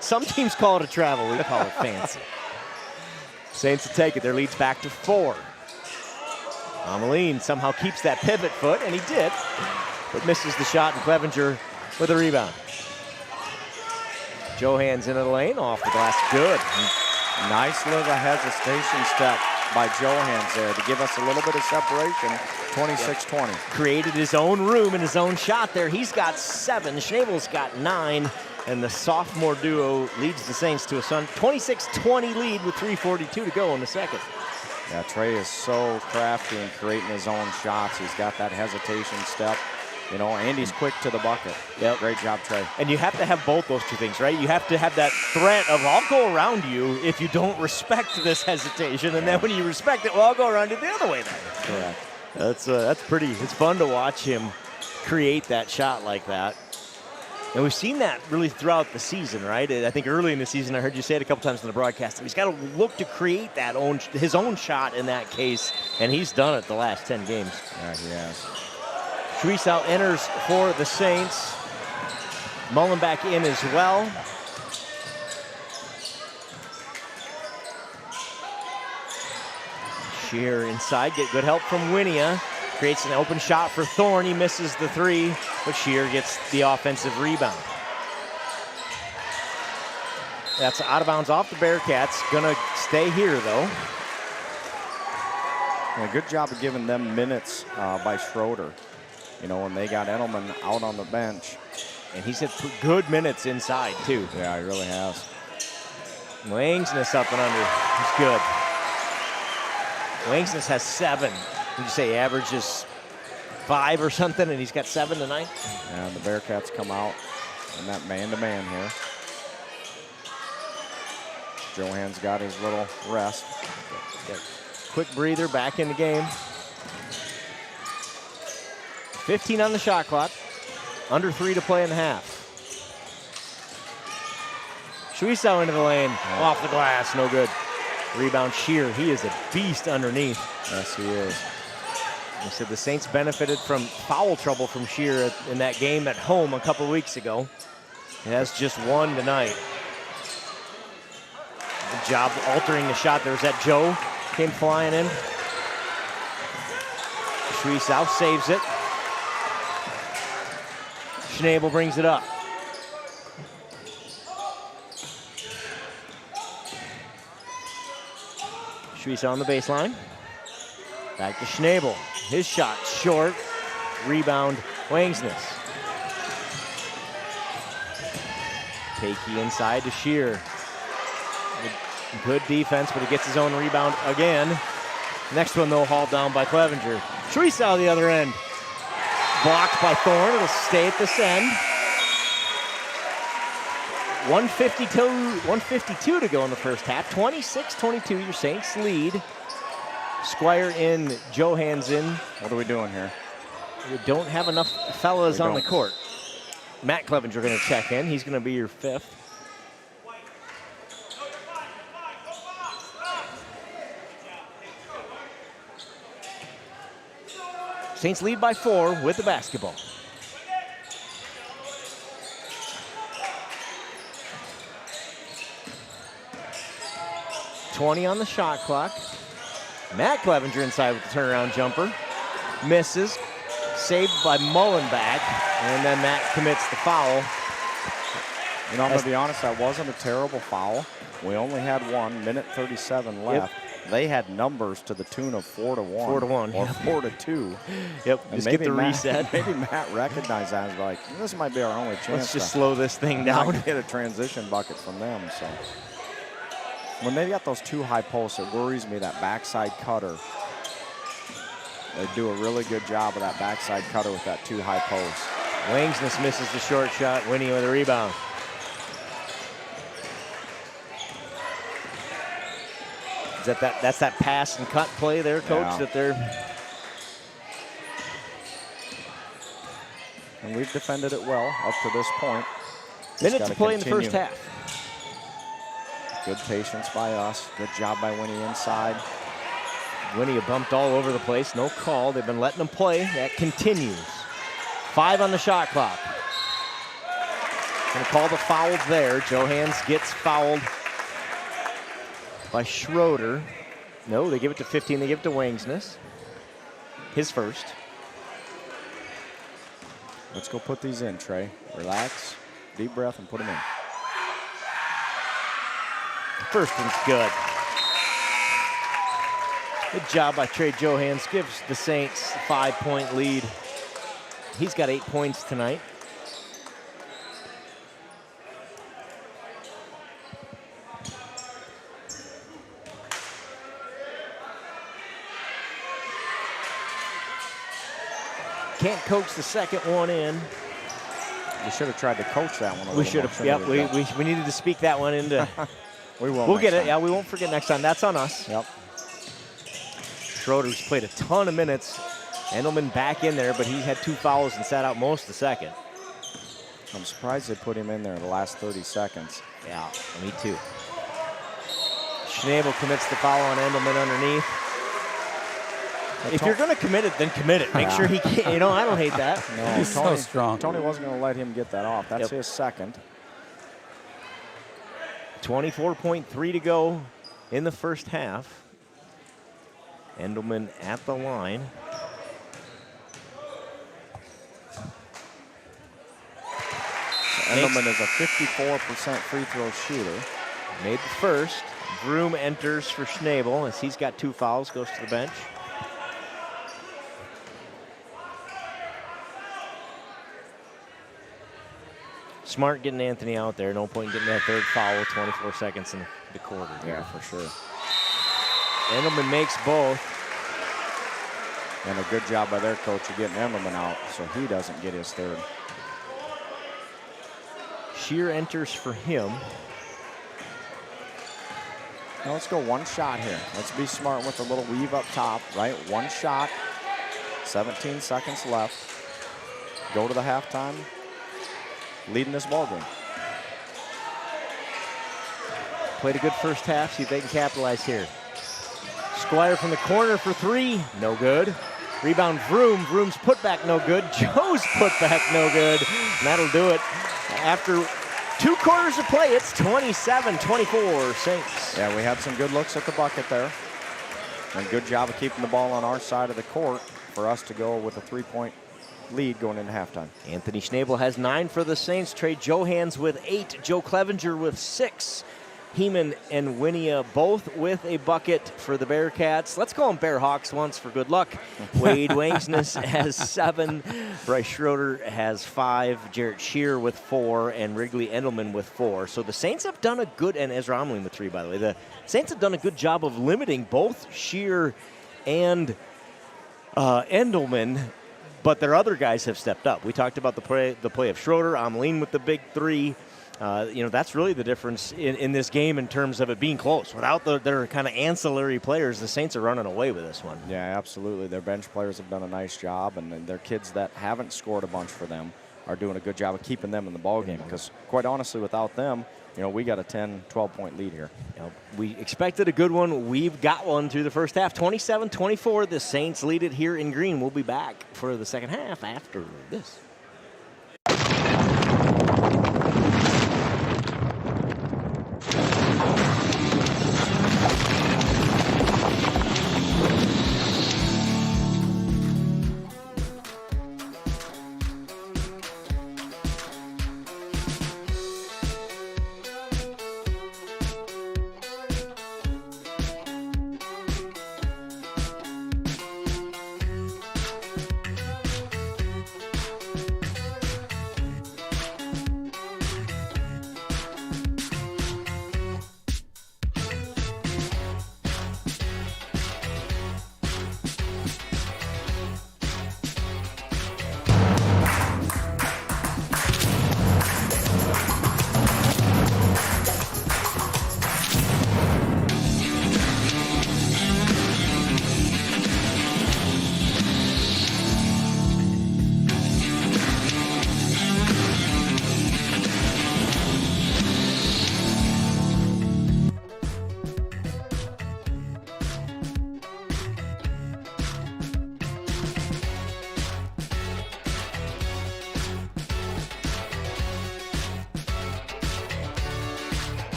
Some teams call it a travel. We call it fancy. Saints will take it. Their lead's back to 4. Ameline somehow keeps that pivot foot, and he did, but misses the shot, and Clevenger with a rebound. Johans into the lane, off the glass, good. Nice little hesitation step by Johans there to give us a little bit of separation, 26-20. Created his own room and his own shot there. He's got 7, Schnabel's got 9, and the sophomore duo leads the Saints to a 26-20 lead with 3:42 to go in the second. Yeah, Trey is so crafty in creating his own shots. He's got that hesitation step, you know, and he's quick to the bucket. Yep. Great job, Trey. And you have to have both those two things, right? You have to have that threat of, I'll go around you if you don't respect this hesitation, and then when you respect it, well, I'll go around you the other way then. Correct. That's pretty, it's fun to watch him create that shot like that. And we've seen that really throughout the season, right? I think early in the season, I heard you say it a couple times in the broadcast, he's got to look to create that his own shot in that case, and he's done it the last 10 games. Yeah, he has. Schwiesau enters for the Saints. Mullen back in as well. Shear inside, get good help from Winia. Creates an open shot for Thorne. He misses the 3, but Shear gets the offensive rebound. That's out of bounds off the Bearcats. Gonna stay here, though. Yeah, good job of giving them minutes by Schroeder. You know, when they got Edelman out on the bench. And he's had good minutes inside, too. Yeah, he really has. Wangsness up and under. He's good. Wangsness has 7. Would you say he averages 5 or something, and he's got 7 tonight? Yeah, the Bearcats come out in that man-to-man here. Johans got his little rest. Quick breather, back in the game. 15 on the shot clock. Under 3 to play in the half. Schwiesau into the lane. Off the glass, no good. Rebound Shear. He is a beast underneath. Yes, he is. They said the Saints benefited from foul trouble from Shear in that game at home a couple weeks ago. He has just 1 tonight. Good job altering the shot. There was that Joe came flying in. Schwiesau saves it. Schnabel brings it up. Schwiesau on the baseline. Back to Schnabel. His shot short. Rebound, Wangsness. Takey inside to Shear. Good defense, but he gets his own rebound again. Next one, though, hauled down by Clevenger. Schwiesau the other end. Blocked by Thorne. It'll stay at this end. 152 to go in the first half. 26-22, your Saints lead. Squire in, Johans in. What are we doing here? We don't have enough fellas on the court. Matt Clevenger going to check in. He's going to be your 5th. Saints lead by 4 with the basketball. .20 on the shot clock. Matt Clevenger inside with the turnaround jumper. Misses. Saved by Mullenback. And then Matt commits the foul. You know, I'm going to be honest, that wasn't a terrible foul. We only had 1, minute 37 left. Yep. They had numbers to the tune of 4-1. 4-1. Or 4-2. Yep, and just get the reset. Maybe Matt recognized that and was like, this might be our only chance. Let's just slow this thing down. Get a transition bucket from them, so. When they got those 2 high posts, it worries me, that backside cutter. They do a really good job of that backside cutter with that 2 high posts. Wangsness misses the short shot, Winnie with a rebound. Is that's that pass and cut play there, Coach, yeah. that they're... And we've defended it well up to this point. Minute to play in the first half. Good patience by us. Good job by Winnie inside. Winnie bumped all over the place. No call. They've been letting them play. That continues. 5 on the shot clock. Gonna call the foul there. Johans gets fouled by Schroeder. No, they give it to 15. They give it to Wangsness. His first. Let's go put these in, Trey. Relax, deep breath, and put them in. First one's good. Good job by Trey Johans. Gives the Saints a 5-point lead. He's got 8 points tonight. Can't coax the second one in. We should have tried to coach that one a little. We should have. Yep. We needed to speak that one into. We won't. We'll get it. Yeah, we won't forget next time. That's on us. Yep. Schroeder's played a ton of minutes. Endelman back in there, but he had 2 fouls and sat out most of the second. I'm surprised they put him in there in the last 30 seconds. Yeah, me too. Schnabel commits the foul on Endelman underneath. If you're going to commit it, then commit it. Make sure he can't. You know, I don't hate that. No, He's Tony, so strong. Tony wasn't going to let him get that off. That's his second. 24.3 to go in the first half. Endelman at the line. Endelman is a 54% free throw shooter. Made the first. Vroom enters for Schnabel as he's got 2 fouls, goes to the bench. Smart getting Anthony out there. No point in getting that third foul. 24 seconds in the quarter. Yeah, for sure. Endelman makes both. And a good job by their coach of getting Endelman out so he doesn't get his third. Shear enters for him. Now let's go one shot here. Let's be smart with a little weave up top, right? One shot, 17 seconds left. Go to the halftime, leading this ball game. Played a good first half, see if they can capitalize here. Squire from the corner for 3, no good. Rebound Vroom, Vroom's putback no good. Joe's putback no good. And that'll do it. After 2 quarters of play, it's 27-24 Saints. Yeah, we had some good looks at the bucket there. And good job of keeping the ball on our side of the court for us to go with a 3-point lead going into halftime. Anthony Schnabel has 9 for the Saints. Trey Johans with 8. Joe Clevenger with 6. Heeman and Winia both with a bucket for the Bearcats. Let's call them Bearhawks once for good luck. Wade Wangsness has 7. Bryce Schroeder has 5. Jarrett Shear with 4. And Wrigley Endelman with 4. So the Saints have done a good, and Ezra Omling with 3, by the way. The Saints have done a good job of limiting both Shear and Endelman, but their other guys have stepped up. We talked about the play of Schroeder, Omling with the big 3. You know, that's really the difference in this game in terms of it being close. Without their kind of ancillary players, the Saints are running away with this one. Yeah, absolutely. Their bench players have done a nice job, and their kids that haven't scored a bunch for them are doing a good job of keeping them in the ball game. Because quite honestly, without them, you know, we got a 10, 12-point lead here. You know, we expected a good one. We've got one through the first half. 27-24. The Saints lead it here in green. We'll be back for the second half after this.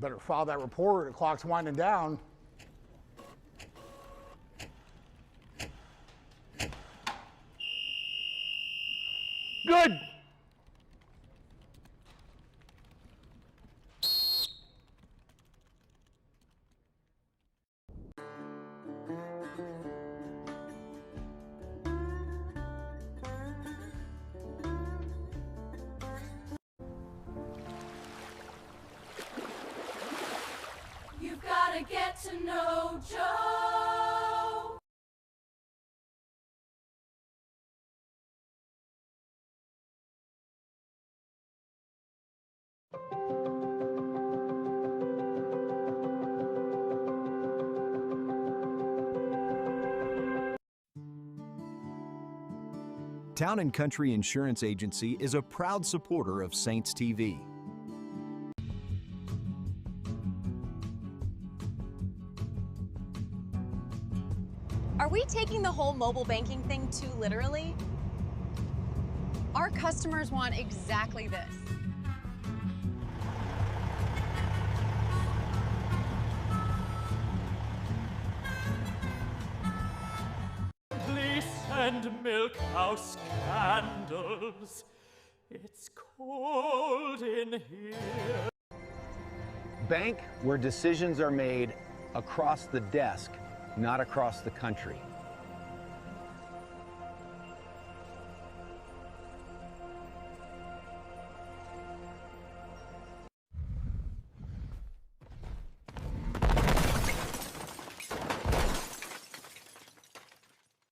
better file that report. The clock's winding down. Good. You've got to get to know Joe. Town & Country Insurance Agency is a proud supporter of Saints TV. Are we taking the whole mobile banking thing too literally? Our customers want exactly this. Bliss and milk house candles. It's cold in here. Bank where decisions are made across the desk, not across the country.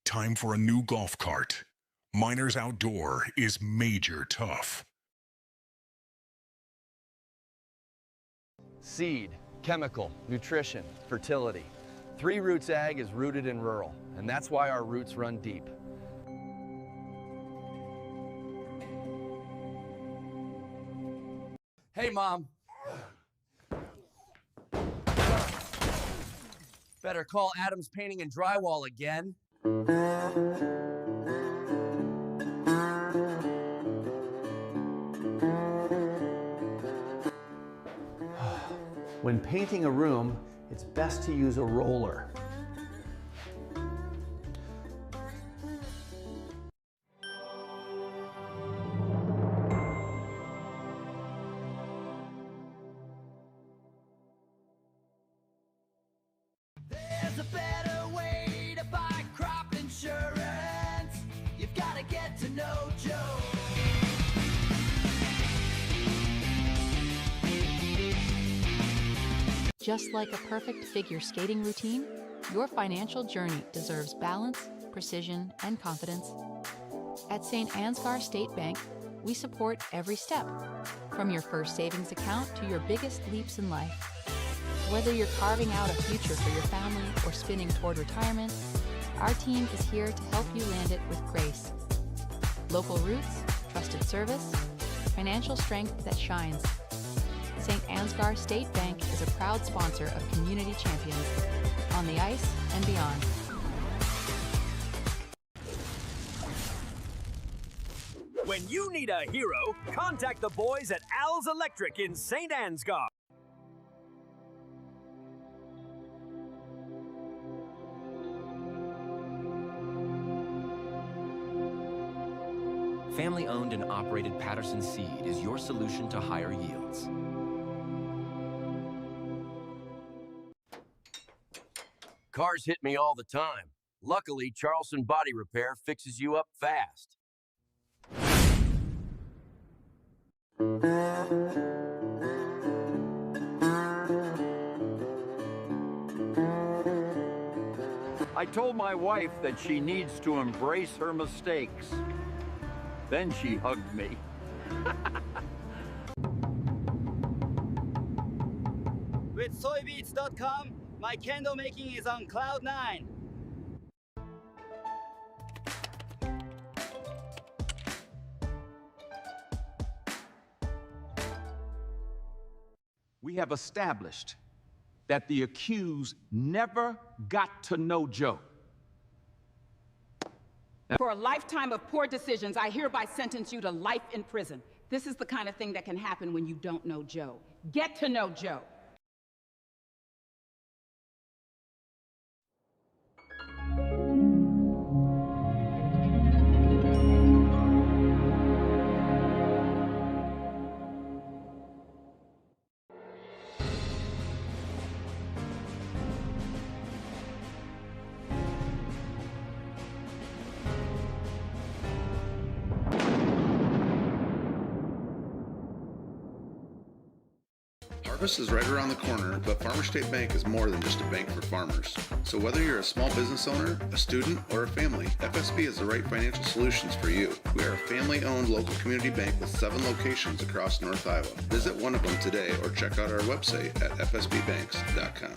Time for a new golf cart. Miners Outdoor is major tough. Seed, chemical, nutrition, fertility. 3 Roots Ag is rooted in rural, and that's why our roots run deep. Hey, Mom. Better call Adams Painting and Drywall again. When painting a room, it's best to use a roller. There's a better way to buy crop insurance. You've got to get to know Joe. Just like a perfect figure skating routine, your financial journey deserves balance, precision, and confidence. At St. Ansgar State Bank, we support every step, from your first savings account to your biggest leaps in life. Whether you're carving out a future for your family or spinning toward retirement, our team is here to help you land it with grace. Local roots, trusted service, financial strength that shines. St. Ansgar State Bank is a proud sponsor of Community Champions, on the ice and beyond. When you need a hero, contact the boys at Al's Electric in St. Ansgar. Family-owned and operated Patterson Seed is your solution to higher yields. Cars hit me all the time. Luckily, Charleston Body Repair fixes you up fast. I told my wife that she needs to embrace her mistakes. Then she hugged me. With soybeats.com, my candle making is on cloud 9. We have established that the accused never got to know Joe. For a lifetime of poor decisions, I hereby sentence you to life in prison. This is the kind of thing that can happen when you don't know Joe. Get to know Joe. Harvest is right around the corner, but Farmer State Bank is more than just a bank for farmers. So whether you're a small business owner, a student, or a family, FSB is the right financial solutions for you. We are a family-owned local community bank with 7 locations across North Iowa. Visit one of them today or check out our website at fsbbanks.com.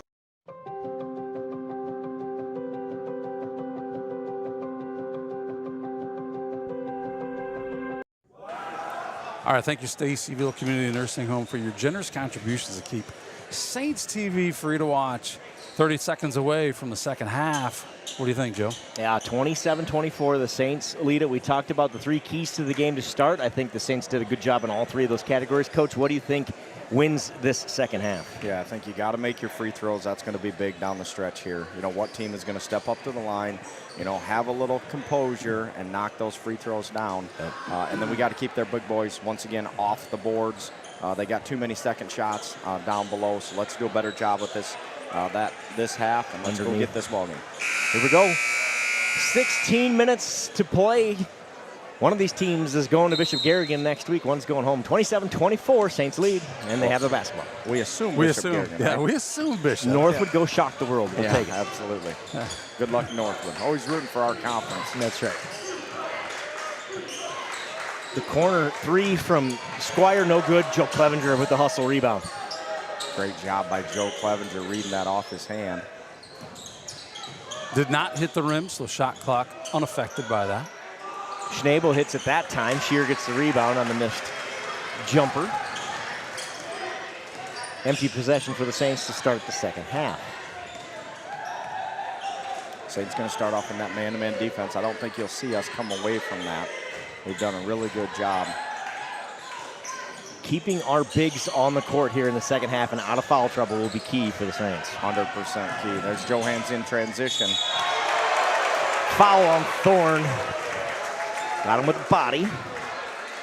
All right, thank you, Stacyville Community Nursing Home, for your generous contributions to keep Saints TV free to watch. 30 seconds away from the second half. What do you think, Joe? Yeah, 27-24, the Saints lead it. We talked about the 3 keys to the game to start. I think the Saints did a good job in all 3 of those categories. Coach, what do you think wins this second half? Yeah, I think you got to make your free throws. That's going to be big down the stretch here. You know, what team is going to step up to the line, you know, have a little composure and knock those free throws down. And then we got to keep their big boys, once again, off the boards. They got too many second shots down below, so let's do a better job with this this half, and let's go get this ball game. Here we go. 16 minutes to play. One of these teams is going to Bishop Garrigan next week. One's going home. 27-24, Saints lead, and they have the basketball. We assume Bishop Garrigan, yeah, right? we assume Bishop. North would go shock the world. We'll take it. Absolutely. Good luck, Northwood. Always rooting for our conference. That's right. The corner 3 from Squire, no good. Joe Clevenger with the hustle rebound. Great job by Joe Clevenger reading that off his hand. Did not hit the rim, so shot clock unaffected by that. Schnabel hits it that time. Shear gets the rebound on the missed jumper. Empty possession for the Saints to start the second half. Saints going to start off in that man-to-man defense. I don't think you'll see us come away from that. We've done a really good job. Keeping our bigs on the court here in the second half and out of foul trouble will be key for the Saints. 100% key. There's Johans in transition. Foul on Thorne. Got him with the body.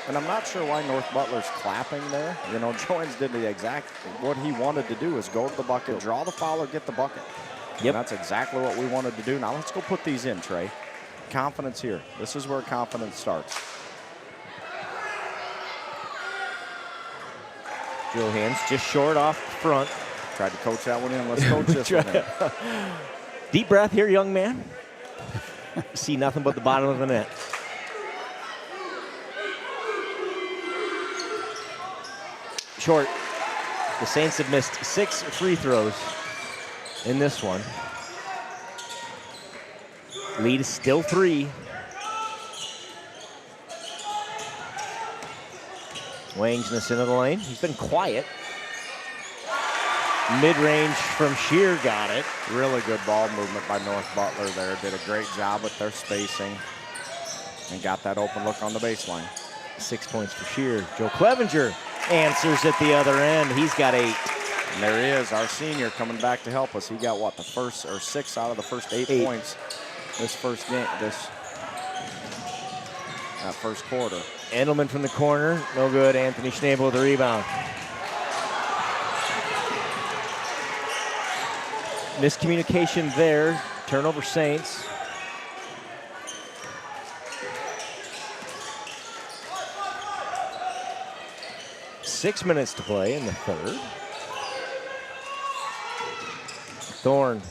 And I'm not sure why North Butler's clapping there. You know, Johans did the exact, what he wanted to do is go to the bucket, draw the foul, or get the bucket. Yep. And that's exactly what we wanted to do. Now let's go put these in, Trey. Confidence here. This is where confidence starts. Johans just short off front. Tried to coach that one in. Let's coach this one in. Deep breath here, young man. See nothing but the bottom of the net. Short. The Saints have missed 6 free throws in this one. Lead is still 3. Wangness into the lane. He's been quiet. Mid-range from Shear, got it. Really good ball movement by North Butler there. Did a great job with their spacing and got that open look on the baseline. 6 points for Shear. Joe Clevenger answers at the other end. He's got 8. And there he is, our senior, coming back to help us. He got, what, the first, or 6 out of the first 8 points this first game, that first quarter. Endelman from the corner, no good. Anthony Schnabel with the rebound. Miscommunication there. Turnover Saints. Six minutes to play in the third. Thorne,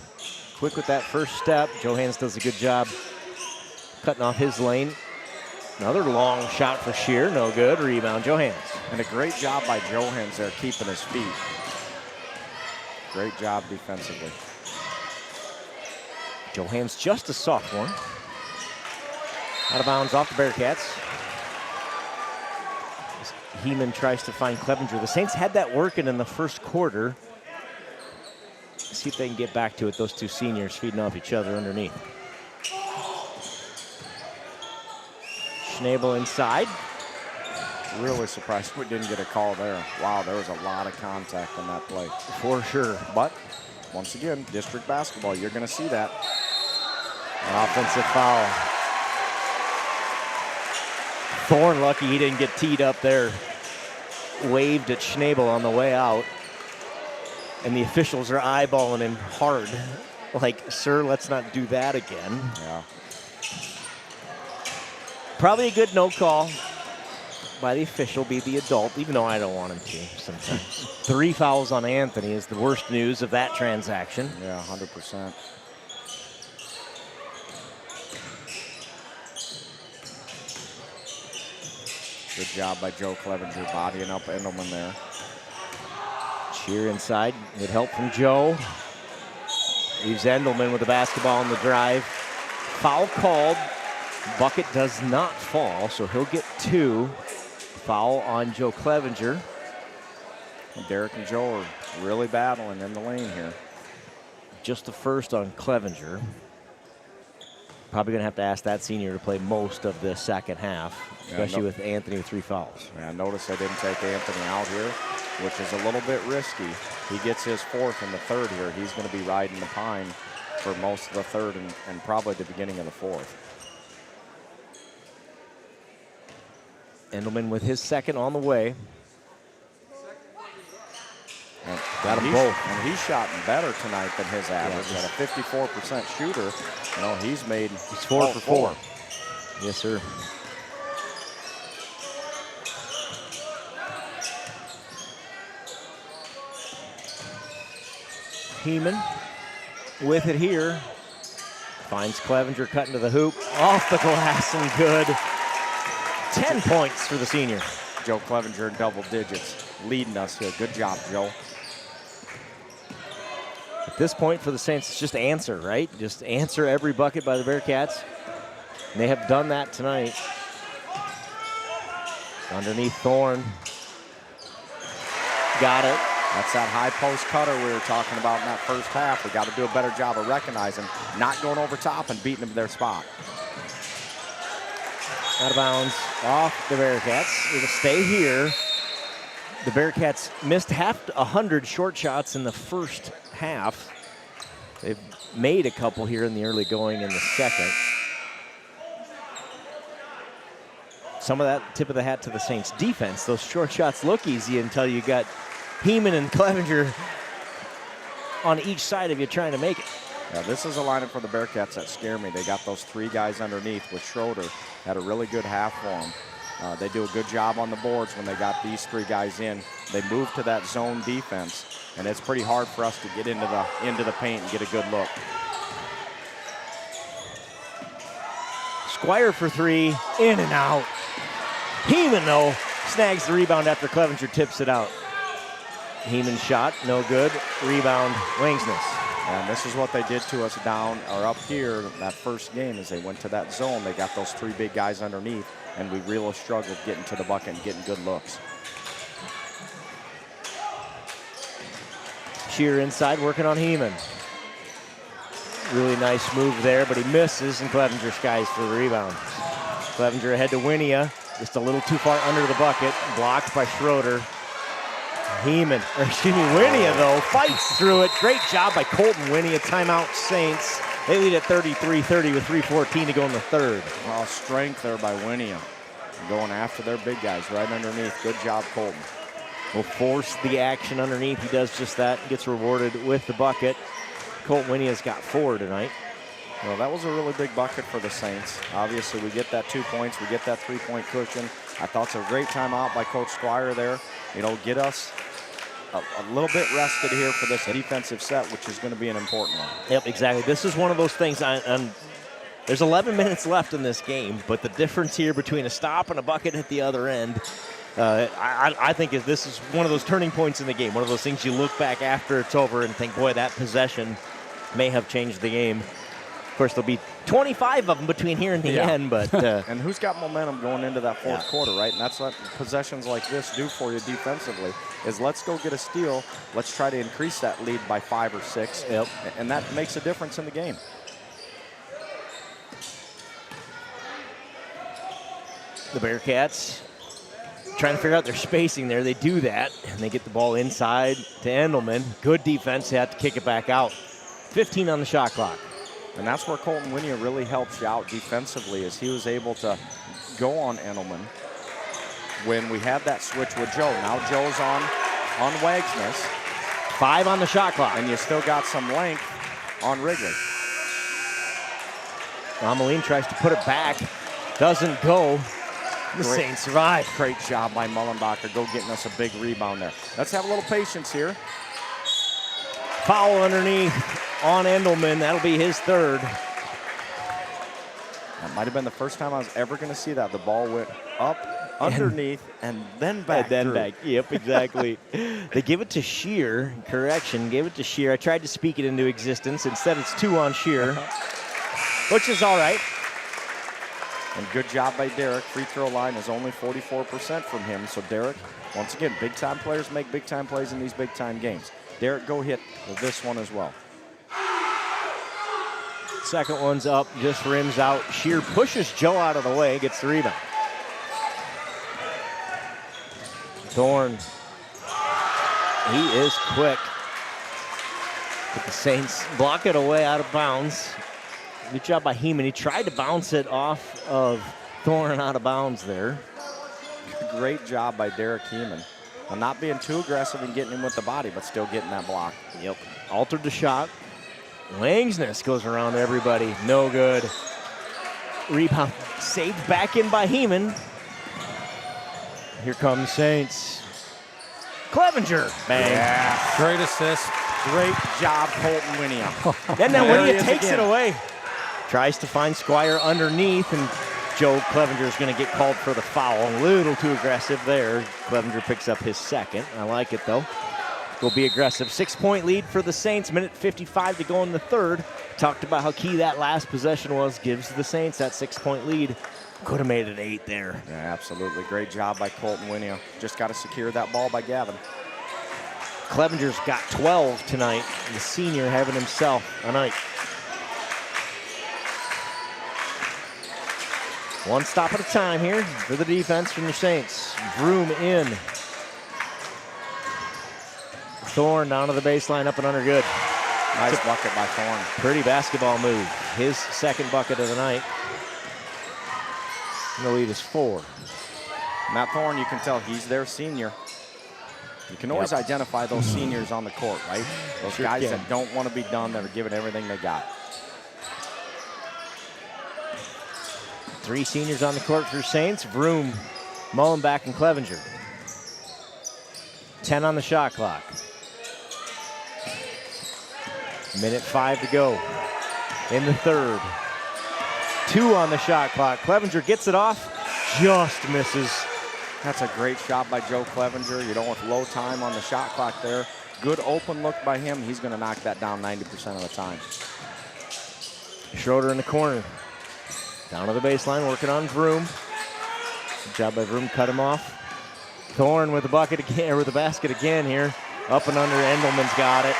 quick with that first step. Johans does a good job cutting off his lane. Another long shot for Shear, no good. Rebound, Johans. And a great job by Johans there, keeping his feet. Great job defensively. Johans just a sophomore. Out of bounds off the Bearcats. Heeman tries to find Clevenger. The Saints had that working in the first quarter. See if they can get back to it. Those two seniors feeding off each other underneath. Schnabel inside. Really surprised we didn't get a call there. Wow, there was a lot of contact on that play. For sure. But, once again, district basketball, you're going to see that. An offensive foul. Thorne lucky he didn't get teed up there. Waved at Schnabel on the way out. And the officials are eyeballing him hard. Like, sir, let's not do that again. Yeah. Probably a good no call by the official, be the adult, even though I don't want him to sometimes. 3 fouls on Anthony is the worst news of that transaction. Yeah, 100%. Good job by Joe Clevenger bodying up Endelman there. Shear inside with help from Joe. Leaves Endelman with the basketball on the drive. Foul called. Bucket does not fall, so he'll get 2. Foul on Joe Clevenger. Derek and Joe are really battling in the lane here. Just the first on Clevenger. Probably going to have to ask that senior to play most of the second half, especially with Anthony with 3 fouls. Yeah, notice they didn't take Anthony out here, which is a little bit risky. He gets his 4th in the 3rd here. He's going to be riding the pine for most of the 3rd and probably the beginning of the 4th. Endelman with his 2nd on the way. And got them both. And he's shot better tonight than his average. At a 54% shooter, you know, he's 4 for 4. Yes, sir. Heeman with it here. Finds Clevenger cutting to the hoop. Off the glass and good. 10 points for the senior. Joe Clevenger in double digits, leading us here. Good job, Joe. At this point for the Saints, it's just answer, right? Just answer every bucket by the Bearcats. And they have done that tonight. Underneath Thorne. Got it. That's that high post cutter we were talking about in that first half. We got to do a better job of recognizing, not going over top and beating them to their spot. Out of bounds off the Bearcats. It'll stay here. The Bearcats missed 100 short shots in the first half. They've made a couple here in the early going in the second. Some of that tip of the hat to the Saints defense. Those short shots look easy until you got Heeman and Clevenger on each side of you trying to make it. Yeah, this is a lineup for the Bearcats that scare me. They got those 3 guys underneath with Schroeder. Had a really good half for them. They do a good job on the boards when they got these 3 guys in. They move to that zone defense, and it's pretty hard for us to get into the paint and get a good look. Squire for 3, in and out. Heeman, though, snags the rebound after Clevenger tips it out. Heeman shot, no good. Rebound, Wangsness. And this is what they did to us down or up here that first game is they went to that zone. They got those 3 big guys underneath, and we really struggled getting to the bucket and getting good looks. Shear inside, working on Heeman. Really nice move there, but he misses, and Clevenger skies for the rebound. Clevenger ahead to Winia, just a little too far under the bucket, blocked by Schroeder. Winia, though, fights through it. Great job by Colton Winia. Timeout Saints. They lead at 33-30 with 3:14 to go in the 3rd. Oh, strength there by Winia. Going after their big guys right underneath. Good job, Colton. Will force the action underneath. He does just that. Gets rewarded with the bucket. Colton Winia's got 4 tonight. Well, that was a really big bucket for the Saints. Obviously, we get that 2 points. We get that 3-point cushion. I thought it's a great timeout by Coach Squire there. You know, get us a little bit rested here for this defensive set, which is going to be an important one. Yep, exactly. This is one of those things. There's 11 minutes left in this game, but the difference here between a stop and a bucket at the other end, I think this is one of those turning points in the game. One of those things you look back after it's over and think, boy, that possession may have changed the game. Of course, there'll be 25 of them between here and the end, but and who's got momentum going into that 4th quarter, right? And that's what possessions like this do for you defensively. Is let's go get a steal. Let's try to increase that lead by 5 or 6. Yep. And that makes a difference in the game. The Bearcats trying to figure out their spacing there. They do that, and they get the ball inside to Endelman. Good defense. They have to kick it back out. 15 on the shot clock. And that's where Colton Winia really helps you out defensively, is he was able to go on Endelman when we had that switch with Joe. Now Joe's on Wagsness. 5 on the shot clock. And you still got some length on Wrigley. Ameline tries to put it back. Doesn't go. The Saints survive. Great job by Mullenbacher. Go getting us a big rebound there. Let's have a little patience here. Foul underneath on Endelman. That'll be his third. That might have been the first time I was ever going to see that. The ball went up, underneath, and then back. Yep, exactly. They give it to Shear. Correction, gave it to Shear. I tried to speak it into existence. Instead, it's 2 on Shear, which is all right. And good job by Derek. Free throw line is only 44% from him. So Derek, once again, big-time players make big-time plays in these big-time games. Derek, go hit this one as well. Second one's up, just rims out. Shear pushes Joe out of the way, gets the rebound. Thorne, he is quick. But the Saints block it away out of bounds. Good job by Heeman. He tried to bounce it off of Thorne out of bounds there. Great job by Derek Heeman. I'm not being too aggressive and getting him with the body, but still getting that block. Yep. Altered the shot. Langsness goes around everybody. No good. Rebound saved back in by Heeman. Here comes Saints. Clevenger. Bang. Yeah. Great assist. Great job, Colton Winia. And then Winia takes it away. Tries to find Squire underneath, and Joe Clevenger is going to get called for the foul. A little too aggressive there. Clevenger picks up his second. I like it, though. Will be aggressive. 6-point lead for the Saints. Minute 55 to go in the third. Talked about how key that last possession was. Gives the Saints that 6-point lead. Could have made it 8 there. Yeah, absolutely. Great job by Colton Winia. Just got to secure that ball by Gavin. Clevenger's got 12 tonight. The senior having himself a night. One stop at a time here for the defense from the Saints. Vroom in. Thorne down to the baseline, up and under, good. Nice bucket by Thorne. Pretty basketball move. His second bucket of the night. And the lead is 4. Matt Thorne, you can tell he's their senior. You can always identify those seniors on the court, right? Those guys that don't want to be done, that are giving everything they got. 3 seniors on the court for Saints. Vroom, Mullenback, and Clevenger. 10 on the shot clock. Minute 5 to go in the third. 2 on the shot clock. Clevenger gets it off, just misses. That's a great shot by Joe Clevenger. You know, with low time on the shot clock there. Good open look by him. He's going to knock that down 90% of the time. Schroeder in the corner. Down to the baseline, working on Vroom. Good job by Vroom, cut him off. Thorne with the bucket again, or with the basket again here. Up and under, Endelman's got it.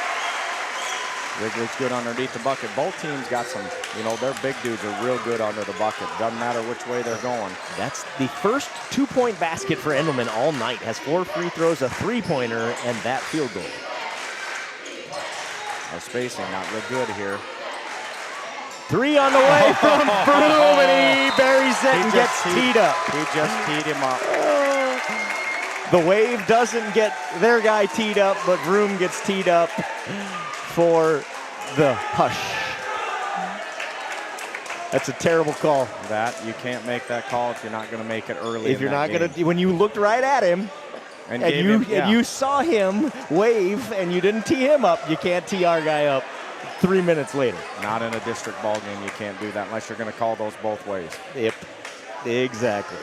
Wrigley's good underneath the bucket. Both teams got some, you know, their big dudes are real good under the bucket. Doesn't matter which way they're going. That's the first 2-point basket for Endelman all night. Has 4 free throws, a 3-pointer, and that field goal. Our spacing not real good here. 3 on the way from Vroom, and he buries it and gets teed up. He just teed him up. The Wave doesn't get their guy teed up, but Vroom gets teed up for the hush. That's a terrible call. That, you can't make that call if you're not going to make it early. If you're not going to, when you looked right at him, and you saw him wave and you didn't tee him up, you can't tee our guy up 3 minutes later. Not in a district ball game, you can't do that unless you're going to call those both ways. Yep, exactly.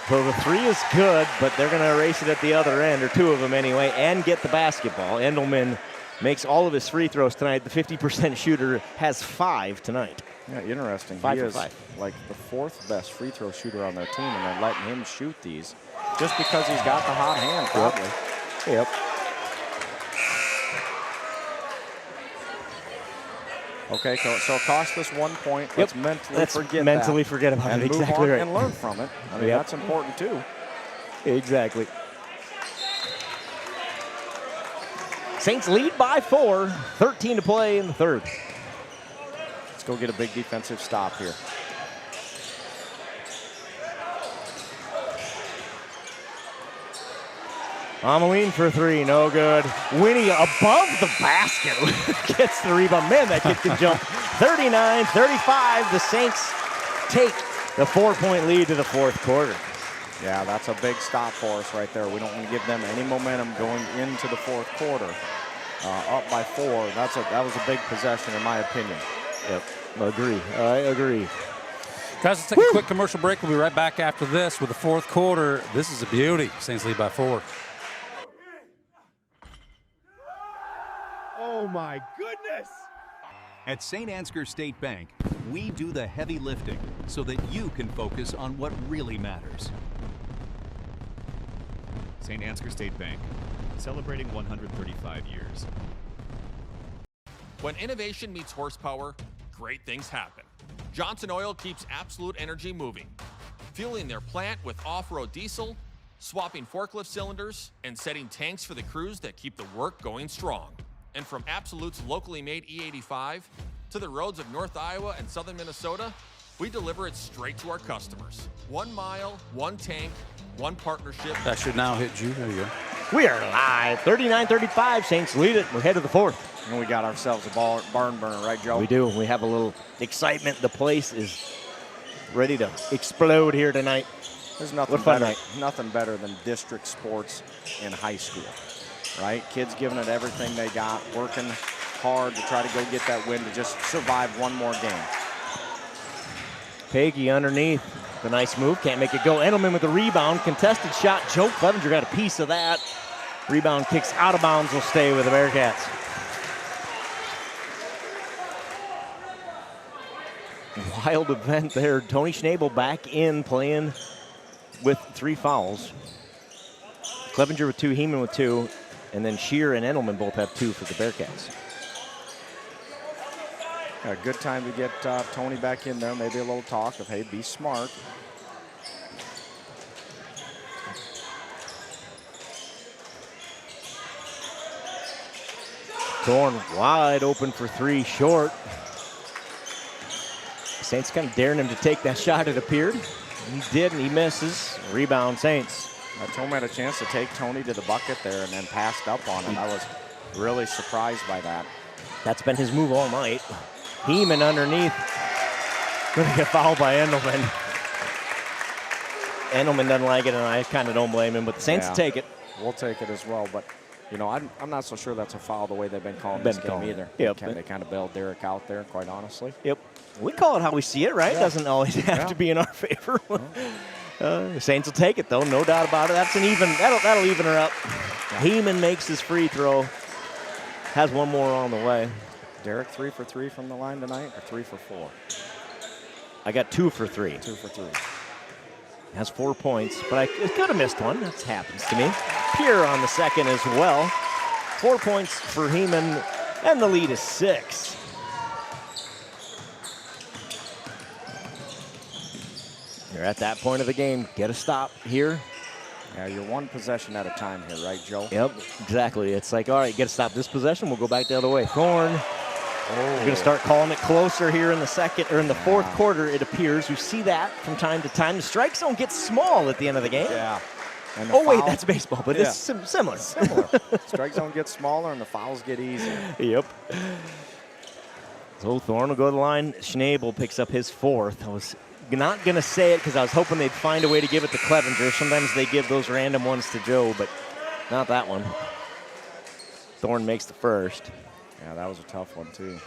So the 3 is good, but they're going to erase it at the other end, or 2 of them anyway, and get the basketball. Endelman makes all of his free throws tonight. The 50% shooter has 5 tonight. Yeah, interesting. 5 he for is 5. Like the 4th best free throw shooter on their team, and they're letting him shoot these just because he's got the hot hand, probably. Yep. Okay, so it cost us 1 point. Let's mentally forget about and it. Move Exactly on right. and learn from it. I mean, that's important too. Exactly. Saints lead by 4. 13 to play in the third. Let's go get a big defensive stop here. Ameline for 3, no good. Winnie above the basket gets the rebound. Man, that kid can jump 39-35. The Saints take the 4-point lead to the fourth quarter. Yeah, that's a big stop for us right there. We don't want to give them any momentum going into the fourth quarter. Up by 4. That was a big possession in my opinion. Yep, I agree. Guys, let's take a quick commercial break. We'll be right back after this with the fourth quarter. This is a beauty. Saints lead by 4. Oh my goodness! At St. Ansgar State Bank, we do the heavy lifting so that you can focus on what really matters. St. Ansgar State Bank, celebrating 135 years. When innovation meets horsepower, great things happen. Johnson Oil keeps Absolute Energy moving, fueling their plant with off-road diesel, swapping forklift cylinders, and setting tanks for the crews that keep the work going strong. And from Absolute's locally made E85 to the roads of North Iowa and southern Minnesota, we deliver it straight to our customers. 1 mile, 1 tank, 1 partnership. That should now hit you. There you go. We are live. 39-35. Saints lead it. We're head to the fourth. And we got ourselves a barn burner, right, Joe? We do. We have a little excitement. The place is ready to explode here tonight. There's nothing better than district sports in high school, right? Kids giving it everything they got, working hard to try to go get that win to just survive one more game. Peggy underneath. The nice move. Can't make it go. Endelman with the rebound. Contested shot. Joe Clevenger got a piece of that. Rebound kicks out of bounds. Will stay with the Bearcats. Wild event there. Tony Schnabel back in playing with 3 fouls. Clevenger with 2, Heeman with 2, and then Shear and Endelman both have 2 for the Bearcats. A good time to get Tony back in there. Maybe a little talk of, hey, be smart. Thorne wide open for 3, short. Saints kind of daring him to take that shot, it appeared. He did, and he misses. Rebound, Saints. Tony had a chance to take Tony to the bucket there and then passed up on him. I was really surprised by that. That's been his move all night. Heeman underneath. Gonna get fouled by Endelman. Endelman doesn't like it, and I kind of don't blame him, but the Saints will take it. We'll take it as well, but you know, I'm not so sure that's a foul the way they've been calling this game either. Yep. They kind of bailed Derek out there, quite honestly. Yep. We call it how we see it, right? Yeah. Doesn't always have to be in our favor. The Saints will take it, though, no doubt about it. That's an even. That'll even her up. Heeman makes his free throw. Has one more on the way. Derek 3 for 3 from the line tonight, or 3 for 4? I got 2 for 3. 2 for 3. Has 4 points, but I could have missed one. That happens to me. Pierre on the second as well. 4 points for Heeman, and the lead is 6. You're at that point of the game. Get a stop here. Yeah, you're 1 possession at a time here, right, Joe? Yep, exactly. It's like, all right, get to stop this possession. We'll go back the other way. Thorne. We're going to start calling it closer here in the second, or in the fourth quarter, it appears. We see that from time to time. The strike zone gets small at the end of the game. Yeah. And oh, wait, that's baseball, but it's similar. Similar. Strike zone gets smaller and the fouls get easier. Yep. So Thorne will go to the line. Schnabel picks up his 4th. I was not going to say it because I was hoping they'd find a way to give it to Clevenger. Sometimes they give those random ones to Joe, but not that one. Thorne makes the first. Yeah, that was a tough one, too.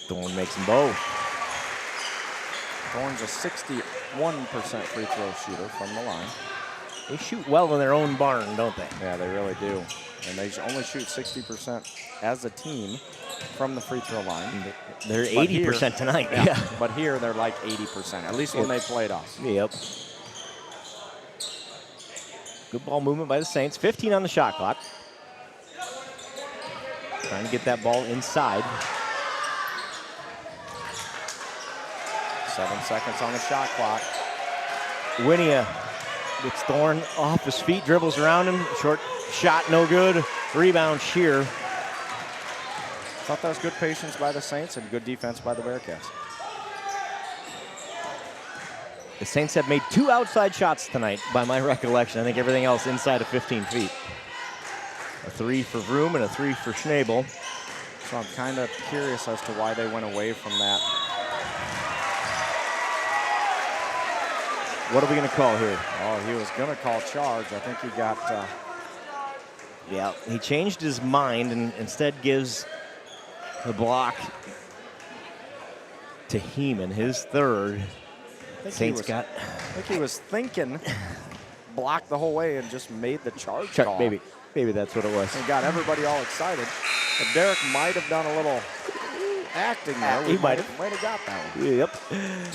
Thorne makes them both. Thorne's a 61% free throw shooter from the line. They shoot well in their own barn, don't they? Yeah, they really do. And they only shoot 60% as a team from the free throw line. They're 80% tonight. Yeah. But here they're like 80%, at least when they played us. Yep. Good ball movement by the Saints. 15 on the shot clock. Trying to get that ball inside. 7 seconds on the shot clock. Winia gets Thorne off his feet, dribbles around him. Short shot, no good. Rebound, Shear. Thought that was good patience by the Saints and good defense by the Bearcats. The Saints have made 2 outside shots tonight, by my recollection. I think everything else inside of 15 feet. A 3 for Vroom and a 3 for Schnabel. So I'm kind of curious as to why they went away from that. What are we going to call here? Oh, he was going to call charge. I think he got... Yeah, he changed his mind and instead gives the block to Heeman, his third. Saints got... I think he was thinking, blocked the whole way and just made the charge call. Maybe that's what it was. And got everybody all excited. But Derek might have done a little acting there. He might have got that one. Yep.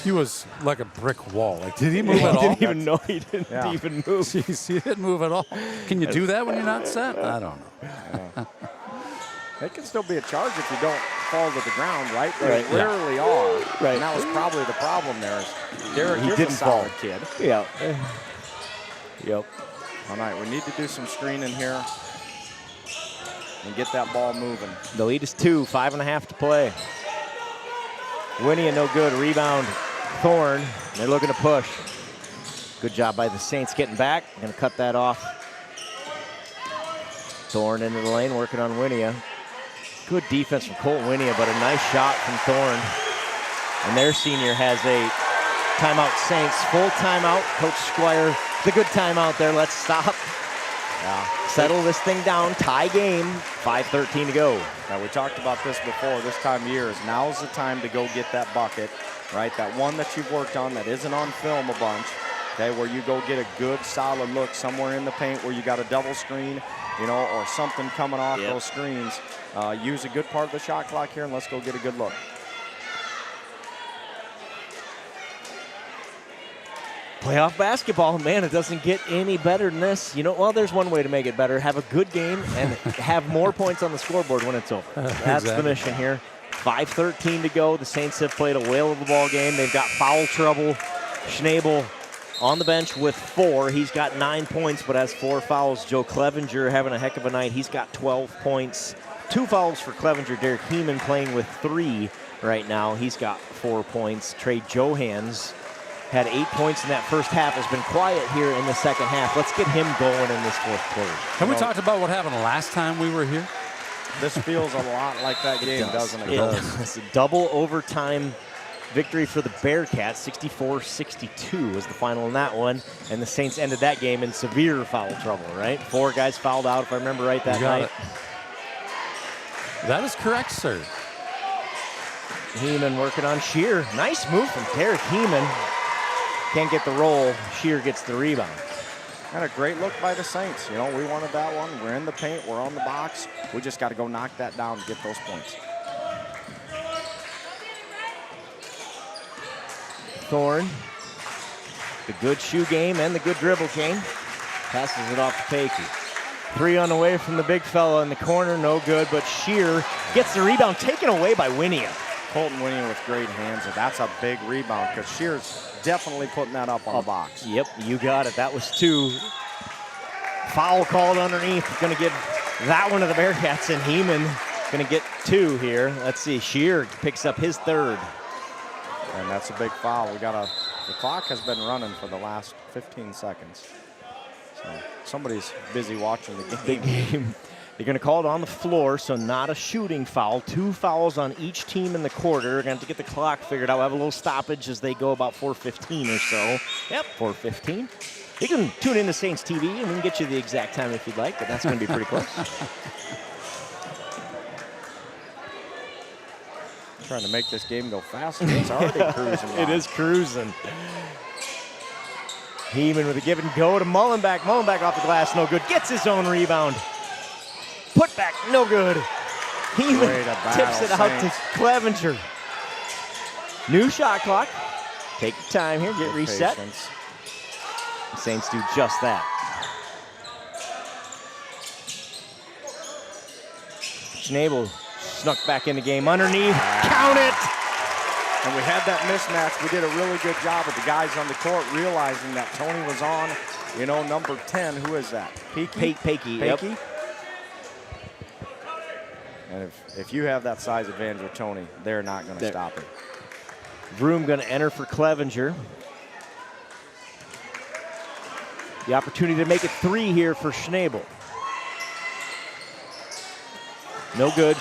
He was like a brick wall. Like, did he move at all? He didn't even know he didn't even move. Jeez, he didn't move at all. Can you do that when you're not set? I don't know. It can still be a charge if you don't fall to the ground, right? They Right, yeah. rarely are. Right. And that was probably the problem there. Is Derek He is didn't a solid fall. kid. Yeah. Yep. All right, we need to do some screening here and get that ball moving. The lead is 2, 5.5 to play. Winnie, no good. Rebound, Thorne. They're looking to push. Good job by the Saints getting back. Going to cut that off. Thorne into the lane, working on Winia. Good defense from Colt Winia, but a nice shot from Thorne. And their senior has a timeout, Saints. Full timeout. Coach Squire, the good timeout there. Let's stop. Settle this thing down. Tie game. 5:13 to go. Now, we talked about this before. This time of year is now's the time to go get that bucket, right? That one that you've worked on that isn't on film a bunch, okay, where you go get a good solid look somewhere in the paint where you got a double screen, you know, or something coming off those screens. Use a good part of the shot clock here and let's go get a good look. Playoff basketball, man, it doesn't get any better than this. You know, well, there's one way to make it better. Have a good game and have more points on the scoreboard when it's over. That's the mission here. 5:13 to go. The Saints have played a whale of a ball game. They've got foul trouble. Schnabel on the bench with 4. He's got 9 points, but has 4 fouls. Joe Clevenger having a heck of a night. He's got 12 points. 2 fouls for Clevenger. Derek Heeman playing with 3 right now. He's got 4 points. Trey Johans had 8 points in that first half. Has been quiet here in the second half. Let's get him going in this fourth quarter. Have we talked about what happened last time we were here? This feels a lot like that game, doesn't it? It does. It's a double overtime victory for the Bearcats. 64-62 was the final in that one. And the Saints ended that game in severe foul trouble, right? 4 guys fouled out, if I remember right, that night. That is correct, sir. Heeman working on Shear. Nice move from Derek Heeman. Can't get the roll. Shear gets the rebound. And a great look by the Saints. You know, we wanted that one. We're in the paint. We're on the box. We just got to go knock that down and get those points. Thorne. The good shoe game and the good dribble game. Passes it off to Pakey. 3 on the way from the big fella in the corner. No good, but Shear gets the rebound taken away by Winia. Colton Winia with great hands. And that's a big rebound because Shear's definitely putting that up on the box. Yep, you got it. That was 2. Foul called underneath. Going to give that one to the Bearcats, and Heeman going to get 2 here. Let's see. Shear picks up his 3rd. And that's a big foul. The clock has been running for the last 15 seconds. So somebody's busy watching the game. Big game. They're going to call it on the floor, so not a shooting foul. 2 fouls on each team in the quarter. They're going to have to get the clock figured out. We'll have a little stoppage as they go about 4:15 or so. Yep, 4:15. You can tune in to Saints TV, and we can get you the exact time if you'd like, but that's going to be pretty close. Trying to make this game go faster. It's already cruising. It is cruising. Heeman with a give and go to Mullenbeck. Mullenbeck off the glass, no good. Gets his own rebound. Put back, no good. Heeman tips it out to Clevenger. New shot clock. Take your time here, get reset. Patience. The Saints do just that. Schnabel snuck back in the game underneath. Count it! And we had that mismatch. We did a really good job with the guys on the court realizing that Tony was on, you know, number 10. Who is that? Pakey. Yep. And if you have that size advantage with Tony, they're not going to stop him. Vroom going to enter for Clevenger. The opportunity to make it 3 here for Schnabel. No good.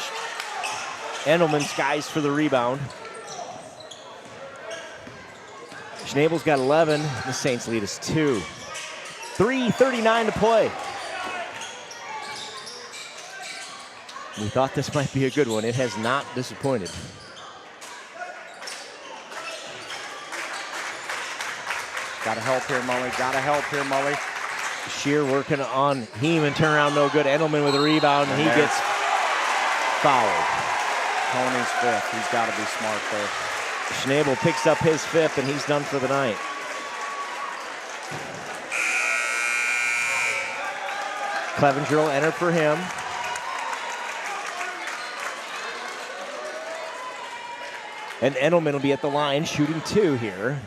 Endelman skies for the rebound. Schnabel's got 11. The Saints lead is 2. 3:39 to play. We thought this might be a good one. It has not disappointed. Gotta help here, Mully. Gotta help here, Mully. Shear working on Heeman. Turnaround no good. Endelman with a rebound, and he gets fouled. Tony's 5th. He's got to be smart there. Schnabel picks up his 5th, and he's done for the night. Clevenger will enter for him. And Endelman will be at the line, shooting 2 here.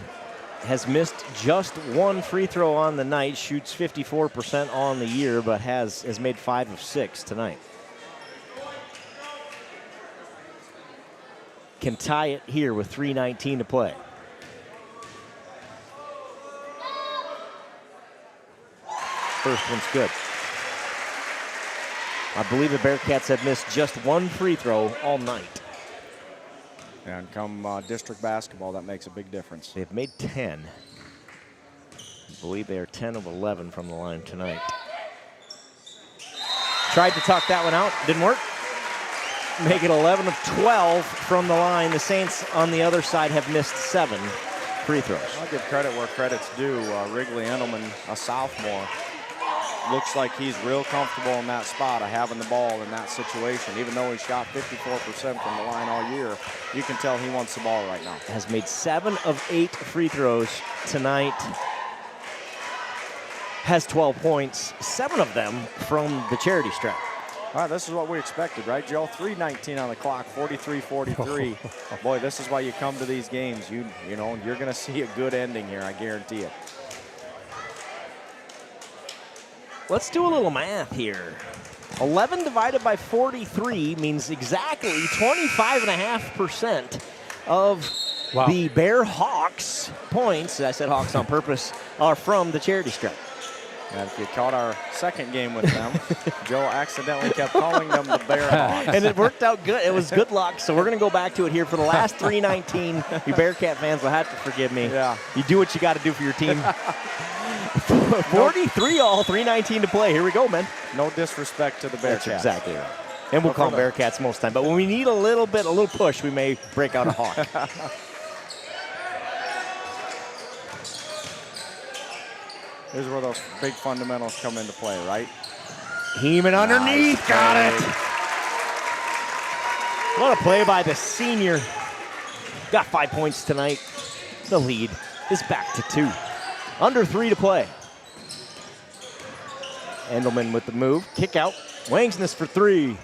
Has missed just 1 free throw on the night, shoots 54% on the year, but has made 5 of 6 tonight. Can tie it here with 3:19 to play. First one's good. I believe the Bearcats have missed just 1 free throw all night. And come district basketball, that makes a big difference. They've made 10. I believe they are 10 of 11 from the line tonight. Tried to tuck that one out, didn't work. Make it 11 of 12 from the line. The Saints on the other side have missed 7 free throws. I'll give credit where credit's due. Wrigley Endelman, a sophomore, looks like he's real comfortable in that spot of having the ball in that situation. Even though he shot 54% from the line all year, you can tell he wants the ball right now. Has made 7 of 8 free throws tonight. Has 12 points, 7 of them from the charity stripe. All right, this is what we expected, right, Joe? 3:19 on the clock, 43-43. Boy, this is why you come to these games. You know, you're going to see a good ending here, I guarantee it. Let's do a little math here. 11 divided by 43 means exactly 25.5% of the Bear Hawks points, I said Hawks on purpose, are from the charity stripe. And if you caught our second game with them, Joe accidentally kept calling them the Bear Hawks. And it worked out good. It was good luck. So we're going to go back to it here for the last 3:19. You Bearcat fans will have to forgive me. Yeah. You do what you got to do for your team. 43 all, 3:19 to play. Here we go, man. No disrespect to the Bearcats. That's exactly right. And we'll call them Bearcats most time. But when we need a little push, we may break out a Hawk. Here's where those big fundamentals come into play, right? Heeman underneath, got it. What a play by the senior. Got 5 points tonight. The lead is back to 2. Under 3 to play. Endelman with the move, kick out. Wangsness for 3.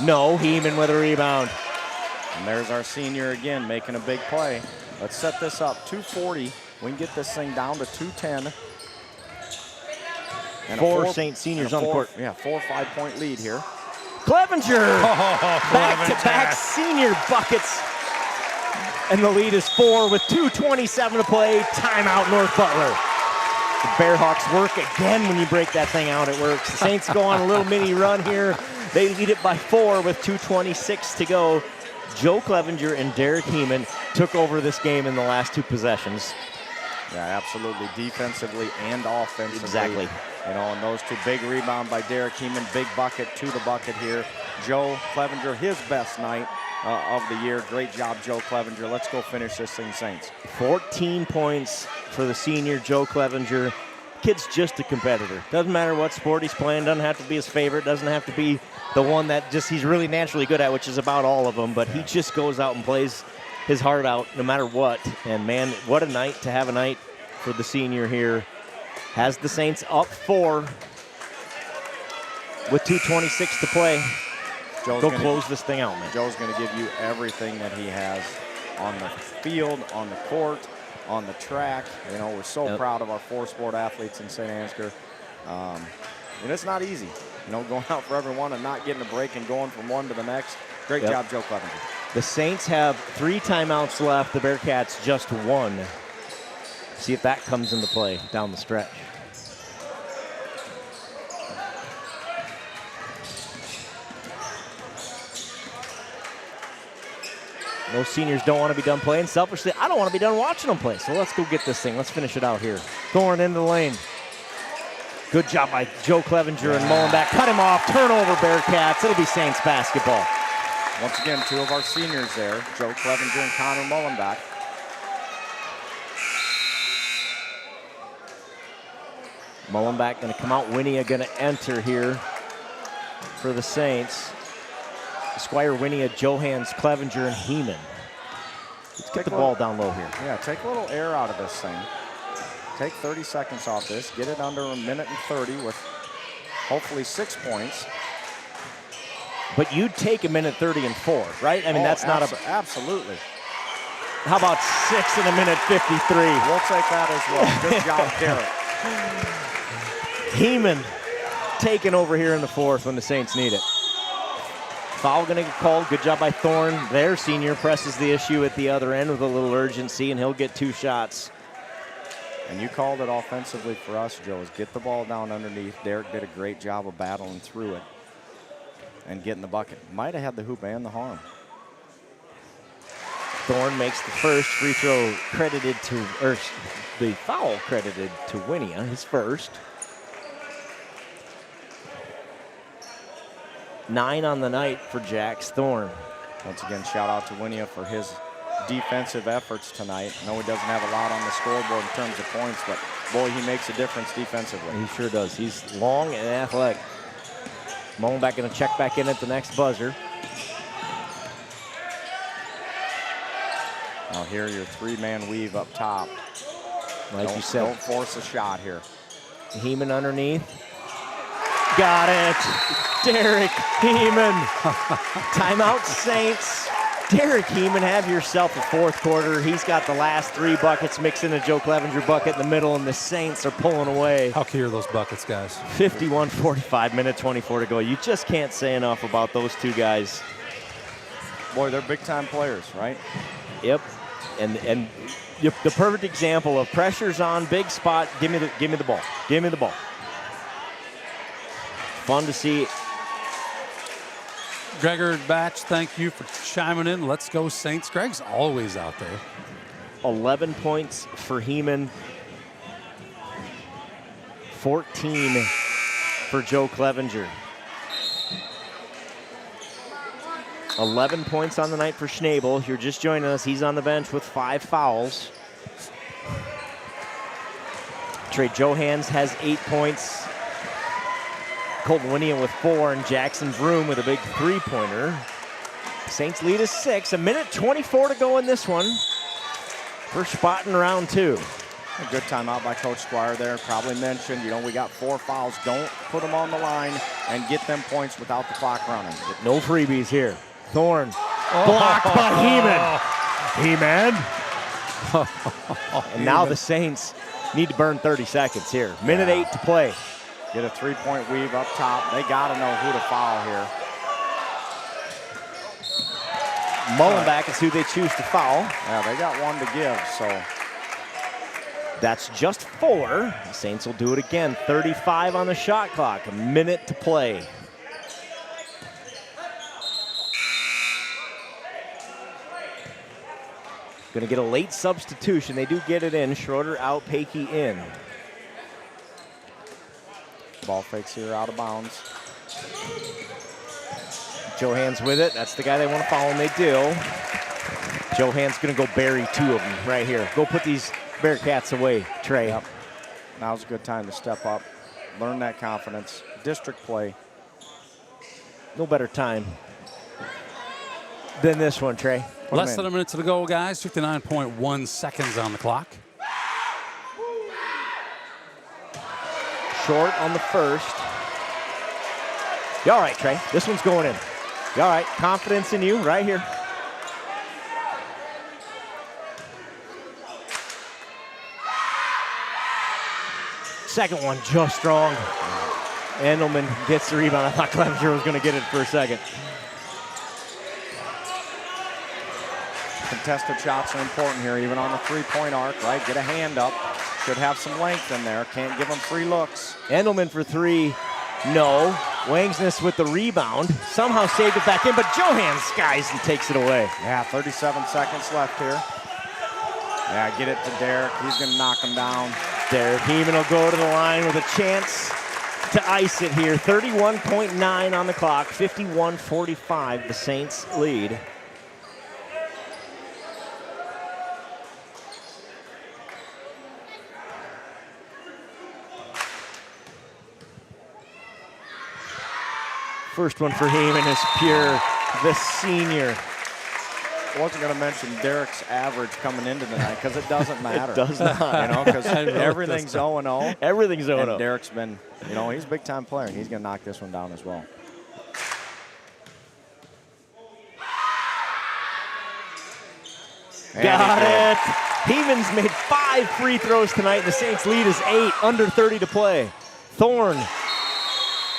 No, Heeman with a rebound. And there's our senior again making a big play. Let's set this up, 240. We can get this thing down to 210. And 4 Saint seniors on the court. Yeah, 4 or 5 point lead here. Clevenger! Back-to-back senior buckets. And the lead is 4 with 2:27 to play. Timeout, North Butler. The Bearhawks work again when you break that thing out. It works. The Saints go on a little mini run here. They lead it by 4 with 2:26 to go. Joe Clevenger and Derek Heeman took over this game in the last 2 possessions. Yeah, absolutely. Defensively and offensively. Exactly. You know, and those 2 big rebound by Derek Heeman, big bucket to the bucket here. Joe Clevenger, his best night of the year. Great job, Joe Clevenger. Let's go finish this thing, Saints. 14 points for the senior, Joe Clevenger. Kid's just a competitor. Doesn't matter what sport he's playing. Doesn't have to be his favorite. Doesn't have to be the one that just he's really naturally good at, which is about all of them. But he just goes out and plays his heart out no matter what. And, man, what a night to have a night for the senior here. Has the Saints up 4 with 2:26 to play. Go close this thing out, man. Joe's going to give you everything that he has on the field, on the court, on the track. You know, we're so proud of our 4-sport athletes in St. Ansgar. And it's not easy, you know, going out for everyone and not getting a break and going from one to the next. Great job, Joe Clevenger. The Saints have 3 timeouts left. The Bearcats just 1. See if that comes into play down the stretch. Those seniors don't want to be done playing. Selfishly, I don't want to be done watching them play. So let's go get this thing. Let's finish it out here. Thorne into the lane. Good job by Joe Clevenger and Mullenbeck. Cut him off. Turnover, Bearcats. It'll be Saints basketball. Once again, two of our seniors there, Joe Clevenger and Connor Mullenbeck. Mullenbeck going to come out. Winia going to enter here for the Saints. Squire, Winia, Johans, Clevenger, and Heeman. Let's get the ball down low here. Yeah, take a little air out of this thing. Take 30 seconds off this. Get it under a minute and 30 with hopefully 6 points. But you'd take a minute 30 and 4, right? I mean, that's not a... Absolutely. How about 6 in a minute 53? We'll take that as well. Good job, Garrett. Heeman taking over here in the fourth when the Saints need it. Foul going to get called. Good job by Thorne. Their senior presses the issue at the other end with a little urgency, and he'll get 2 shots. And you called it offensively for us, Joe, is get the ball down underneath. Derek did a great job of battling through it and getting the bucket. Might have had the hoop and the harm. Thorne makes the first free throw credited to, or the foul credited to Winia, his first. 9 on the night for Jax Thorne. Once again, shout out to Winia for his defensive efforts tonight. I know he doesn't have a lot on the scoreboard in terms of points, but boy, he makes a difference defensively. He sure does. He's long and athletic. Mullenbeck going to check back in at the next buzzer. Now here, your 3-man weave up top. Like you said. Don't force a shot here. Heeman underneath. Got it. Derek Heeman. Timeout, Saints. Derek Heeman, have yourself a fourth quarter. He's got the last 3 buckets mixed in a Joe Clevenger bucket in the middle, and the Saints are pulling away. How key are those buckets, guys? 51-45, minute 24 to go. You just can't say enough about those 2 guys. Boy, they're big-time players, right? Yep. And the perfect example of pressure's on, big spot, give me the ball. Give me the ball. Fun to see. Gregor Batch, thank you for chiming in. Let's go Saints. Greg's always out there. 11 points for Heeman. 14 for Joe Clevenger. 11 points on the night for Schnabel. If you're just joining us, he's on the bench with 5 fouls. Trey Johans has 8 points. Colton Winia with 4, and Jackson Vroom with a big 3-pointer. Saints lead is 6. A minute 24 to go in this one. First spot in round 2. A good timeout by Coach Squire there. Probably mentioned, we got 4 fouls. Don't put them on the line and get them points without the clock running. No freebies here. Thorne blocked by Heeman. And now the Saints need to burn 30 seconds here. Minute 8 to play. Get a 3-point weave up top. They got to know who to foul here. Mullenbeck is who they choose to foul. Yeah, they got 1 to give, so. That's just 4. The Saints will do it again. 35 on the shot clock. A minute to play. Going to get a late substitution. They do get it in. Schroeder out, Pakey in. Ball fakes here out of bounds. Johans with it. That's the guy they want to foul, and they do. Johans going to go bury 2 of them right here. Go put these Bearcats away, Trey. Yep. Now's a good time to step up, learn that confidence. District play. No better time than this one, Trey. Less than a minute to go, guys. 59.1 seconds on the clock. Short on the first. You all right, Trey? This one's going in. You all right? Confidence in you right here. Second one just strong. Endelman gets the rebound. I thought Clevenger was going to get it for a second. Contested shots are important here, even on the 3-point arc, right? Get a hand up. Should have some length in there. Can't give them free looks. Endelman for 3. No. Wangsness with the rebound. Somehow saved it back in, but Johan skies and takes it away. Yeah, 37 seconds left here. Yeah, get it to Derek. He's going to knock him down. Derek Heeman will go to the line with a chance to ice it here. 31.9 on the clock, 51-45, the Saints lead. First one for Heeman is pure, the senior. I wasn't going to mention Derek's average coming into tonight because it doesn't matter. It does not. You know, because Really everything's does not. 0-0. Everything's 0-0. And Derek's been, you know, he's a big-time player, and he's going to knock this one down as well. Got it. Heeman's made 5 free throws tonight. The Saints lead is 8, under 30 to play. Thorne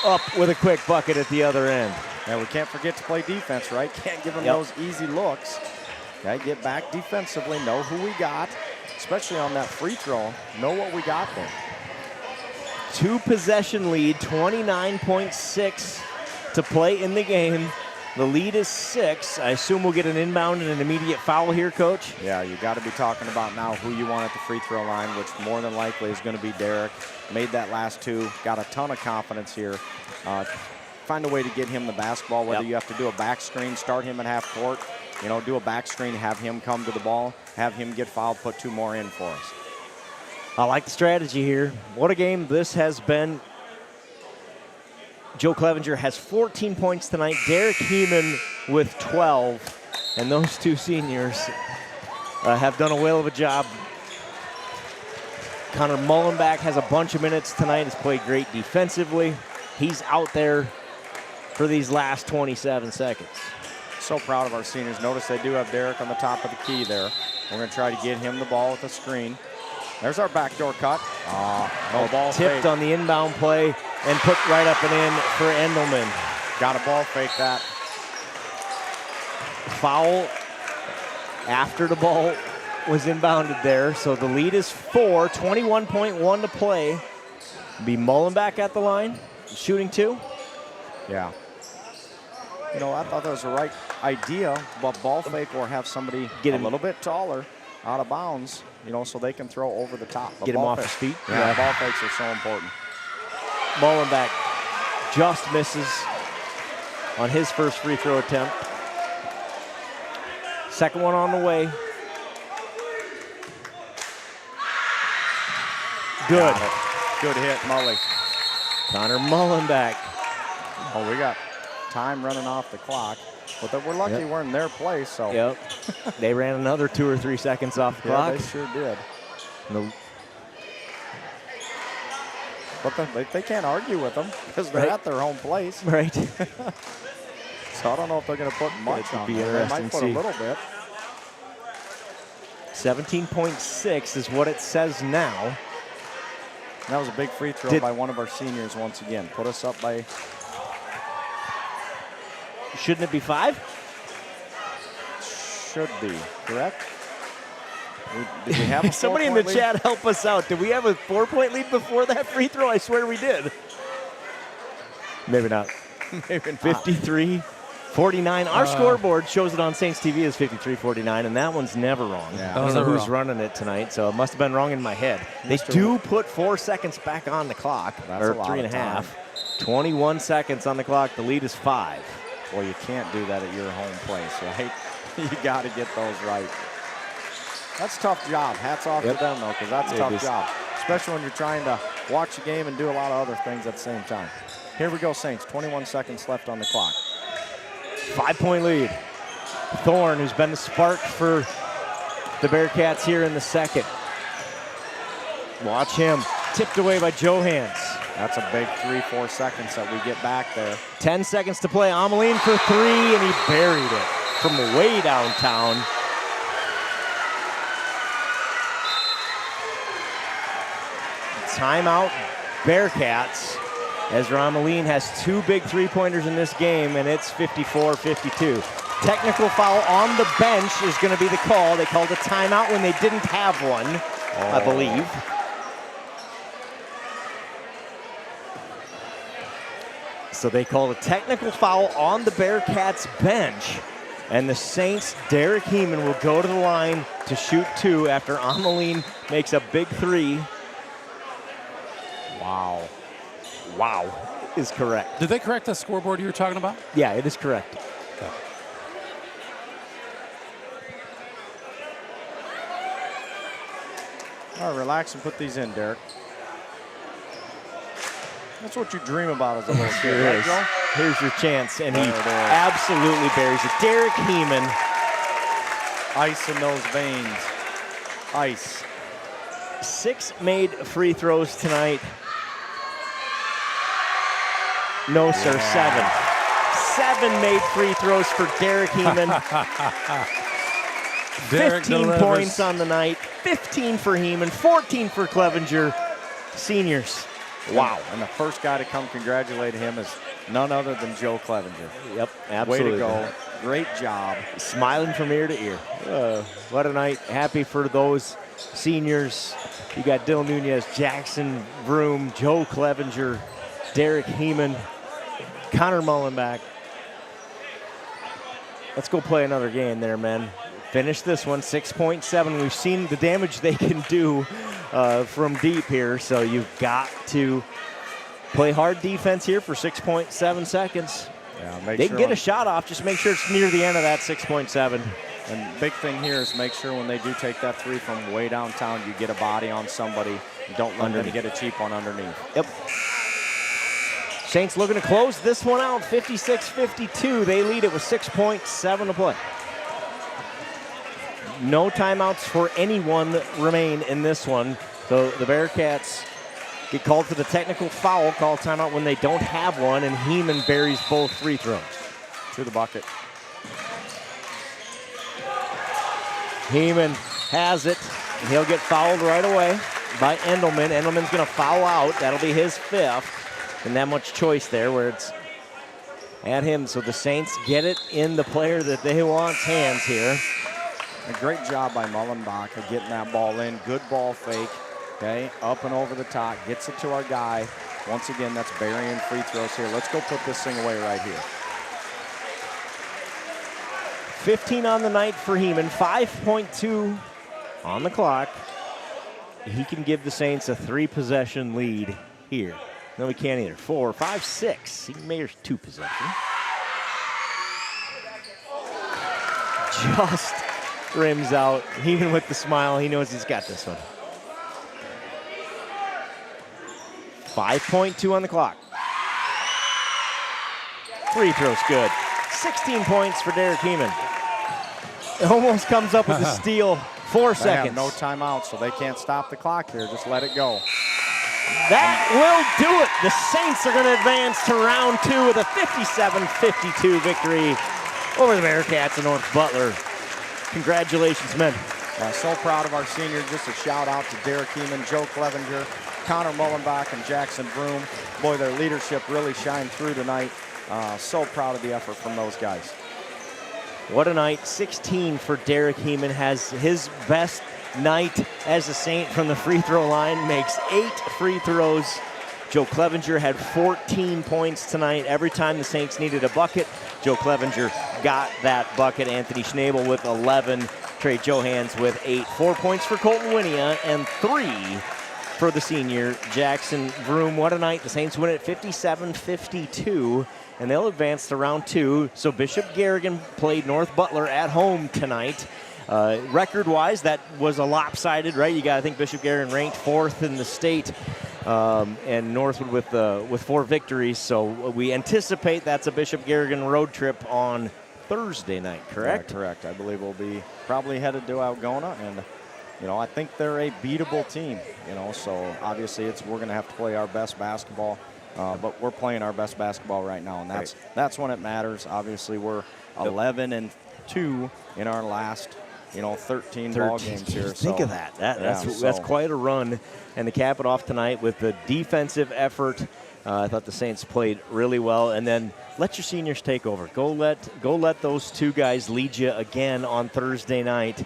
up with a quick bucket at the other end. Yeah, we can't forget to play defense, right? Can't give them those easy looks. Okay, get back defensively, know who we got, especially on that free throw. Know what we got there. 2-possession lead, 29.6 to play in the game. The lead is 6. I assume we'll get an inbound and an immediate foul here, Coach? Yeah, you got to be talking about now who you want at the free throw line, which more than likely is going to be Derek. Made that last 2, got a ton of confidence here. Find a way to get him the basketball, whether you have to do a back screen, start him at half court, you know, do a back screen, have him come to the ball, have him get fouled, put 2 more in for us. I like the strategy here. What a game this has been. Joe Clevenger has 14 points tonight. Derek Heeman with 12. And those 2 seniors have done a whale of a job. Connor Mullenbeck has a bunch of minutes tonight. Has played great defensively. He's out there for these last 27 seconds. So proud of our seniors. Notice they do have Derek on the top of the key there. We're going to try to get him the ball with a screen. There's our backdoor cut. No ball Tipped fake. on the inbound play and put right up and in for Endelman. Got a ball fake that. Foul after the ball was inbounded there. So the lead is 4, 21.1 to play. Be Mullenbeck at the line, shooting 2. Yeah. You know, I thought that was the right idea, but ball fake or have somebody get a little bit taller out of bounds, you know, so they can throw over the top. But Get him ball off his feet. Yeah, ball fakes are so important. Mullenbeck just misses on his first free throw attempt. Second one on the way. Good. Good hit, Mully. Connor Mullenbeck. Oh, we got time running off the clock. But we're lucky we're in their place, so. Yep. They ran another 2 or 3 seconds off the clock. Yeah, they sure did. No. But they can't argue with them because they're at their home place. Right. So I don't know if they're going to put much on be them. They interesting might to put a see. little bit. 17.6 is what it says now. That was a big free throw by one of our seniors once again. Put us up by... Shouldn't it be 5? Should be, correct? Did we have a Somebody in the 4-point lead? chat help us out. Did we have a 4-point lead before that free throw? I swear we did. Maybe not. Maybe not. 53-49. Our scoreboard shows it on Saints TV as 53-49, and that one's never wrong. Yeah. I don't know who's running it tonight, so it must have been wrong in my head. They do put 4 seconds back on the clock, That's or a lot 3.5. of 21 seconds on the clock. The lead is 5. Well, you can't do that at your home place, right? You got to get those right. That's a tough job. Hats off to them, though, because that's a tough job, especially when you're trying to watch the game and do a lot of other things at the same time. Here we go, Saints. 21 seconds left on the clock. 5-point lead. Thorne, who's been the spark for the Bearcats here in the second. Watch him. Tipped away by Johans. That's a big 3-4 seconds that we get back there. 10 seconds to play. Ameline for 3, and he buried it from way downtown. Timeout, Bearcats, as Rameline has 2 big 3-pointers in this game, and it's 54-52. Technical foul on the bench is going to be the call. They called a timeout when they didn't have one, I believe. So they called a technical foul on the Bearcats bench. And the Saints, Derek Heeman will go to the line to shoot 2 after Ameline makes a big 3. Wow. Wow is correct. Did they correct that scoreboard you were talking about? Yeah, it is correct. Okay. All right, relax and put these in, Derek. That's what you dream about as a little kid, right, Joe? Here's your chance, and he absolutely buries it. Derek Heeman. Ice in those veins. Ice. 6 made free throws tonight. No, sir, 7. 7 made free throws for Derek Heeman. 15 points on the night. 15 for Heeman, 14 for Clevenger. Seniors. Wow. And the first guy to come congratulate him is none other than Joe Clevenger. Yep, absolutely. Way to go. Great job. Smiling from ear to ear. What a night. Happy for those seniors. You got Dylan Nunez, Jackson Vroom, Joe Clevenger, Derek Heeman, Connor Mullenbach. Let's go play another game there, man. Finish this one, 6.7. We've seen the damage they can do from deep here, so you've got to play hard defense here for 6.7 seconds. Yeah, they can get a shot off, just make sure it's near the end of that 6.7. And big thing here is make sure when they do take that 3 from way downtown, you get a body on somebody. Don't let them get a cheap one underneath. Yep. Saints looking to close this one out, 56-52. They lead it with 6.7 to play. No timeouts for anyone remain in this one. So the Bearcats get called for the technical foul, call timeout when they don't have one, and Heeman buries both free throws. To the bucket. Heeman has it. He'll get fouled right away by Endelman. Endelman's going to foul out. That'll be his 5th. And that much choice there where it's at him. So the Saints get it in the player that they want's hands here. A great job by Mullenbach of getting that ball in. Good ball fake. Okay, up and over the top. Gets it to our guy. Once again, that's burying free throws here. Let's go put this thing away right here. 15 on the night for Heeman. 5.2 on the clock. He can give the Saints a 3-possession lead here. No, he can't either. 4, 5, 6. He made 2 possessions. Just rims out. Heeman with the smile. He knows he's got this one. 5.2 on the clock. Free throw's good. 16 points for Derek Heeman. Almost comes up with a steal. 4 They seconds. have no timeout, so they can't stop the clock here. Just let it go. That will do it. The Saints are going to advance to round 2 with a 57-52 victory over the Bearcats of North Butler. Congratulations, men. So proud of our seniors. Just a shout out to Derek Heeman, Joe Clevenger, Connor Mullenbach, and Jackson Vroom. Boy, their leadership really shined through tonight. So proud of the effort from those guys. What a night. 16 for Derek Heeman. Has his best night as a Saint from the free throw line. Makes 8 free throws. Joe Clevenger had 14 points tonight. Every time the Saints needed a bucket, Joe Clevenger got that bucket. Anthony Schnabel with 11. Trey Johans with 8. 4 points for Colton Winia and 3 for the senior Jackson Vroom. What a night. The Saints win it 57-52, and they'll advance to round 2. So Bishop Garrigan played North Butler at home tonight. Record-wise, that was a lopsided, right? You got, I think, Bishop Garrigan ranked 4th in the state, and Northwood with 4 victories. So we anticipate that's a Bishop Garrigan road trip on Thursday night, correct? Correct. I believe we'll be probably headed to Algona, and I think they're a beatable team. So obviously we're going to have to play our best basketball, but we're playing our best basketball right now, and that's when it matters. Obviously, we're 11-2 in our last 13 ball games here. Think of that. That's quite a run. And to cap it off tonight with the defensive effort, I thought the Saints played really well. And then let your seniors take over. Go let those 2 guys lead you again on Thursday night,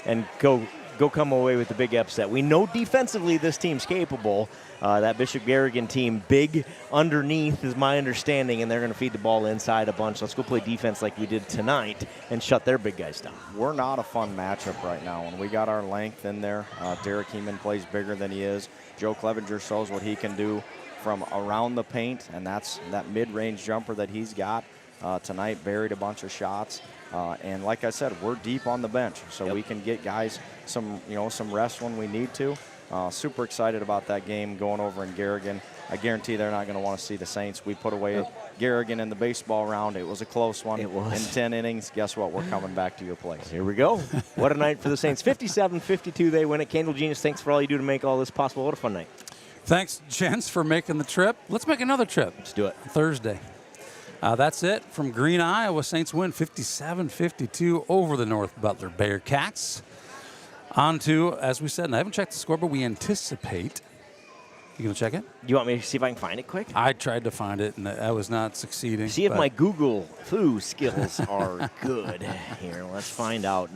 and go go come away with the big upset. We know defensively this team's capable. That Bishop Garrigan team, big underneath is my understanding, and they're going to feed the ball inside a bunch. Let's go play defense like we did tonight and shut their big guys down. We're not a fun matchup right now. When we got our length in there, Derek Heeman plays bigger than he is. Joe Clevenger shows what he can do from around the paint, and that's that mid-range jumper that he's got. Tonight buried a bunch of shots. And like I said, we're deep on the bench, so we can get guys some rest when we need to. Super excited about that game going over in Garrigan. I guarantee they're not going to want to see the Saints. We put away Garrigan in the baseball round. It was a close one. It was. In 10 innings, guess what? We're coming back to your place. Here we go. What a night for the Saints. 57-52, they win it. Candle Genius, thanks for all you do to make all this possible. What a fun night. Thanks, gents, for making the trip. Let's make another trip. Let's do it. Thursday. That's it from Green, Iowa. Saints win 57-52 over the North Butler Bearcats. On to, as we said, and I haven't checked the score, but we anticipate. You going to check it? You want me to see if I can find it quick? I tried to find it, and I was not succeeding. See if my Google foo skills are good. Here, let's find out.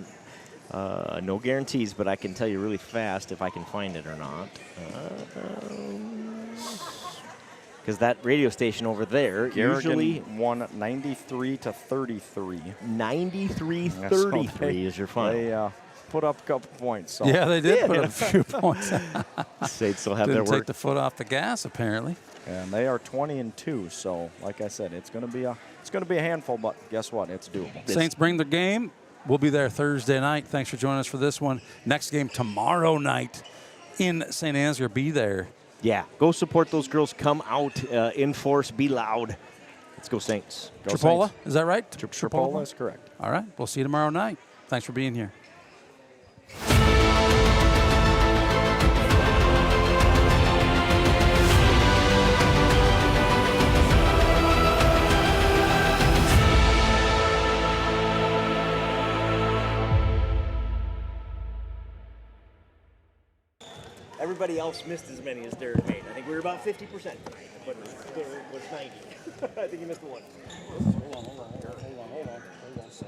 No guarantees, but I can tell you really fast if I can find it or not. Because that radio station over there usually won 93-33. 93-33 is your final. They put up a couple points. So. Yeah, they did put up a few points. Saints still have Didn't their work. take the foot off the gas, apparently. And they are 20-2. So, like I said, it's going to be a handful. But guess what? It's doable. Saints bring their game. We'll be there Thursday night. Thanks for joining us for this one. Next game tomorrow night in St. Ansgar. Be there. Yeah, go support those girls. Come out in force. Be loud. Let's go Saints. Go Tripola, Saints. is that right? Tripola is correct. All right, we'll see you tomorrow night. Thanks for being here. Everybody else missed as many as Derek made. I think we were about 50% tonight, but Derek was 90. I think he missed one. Hold on. Save.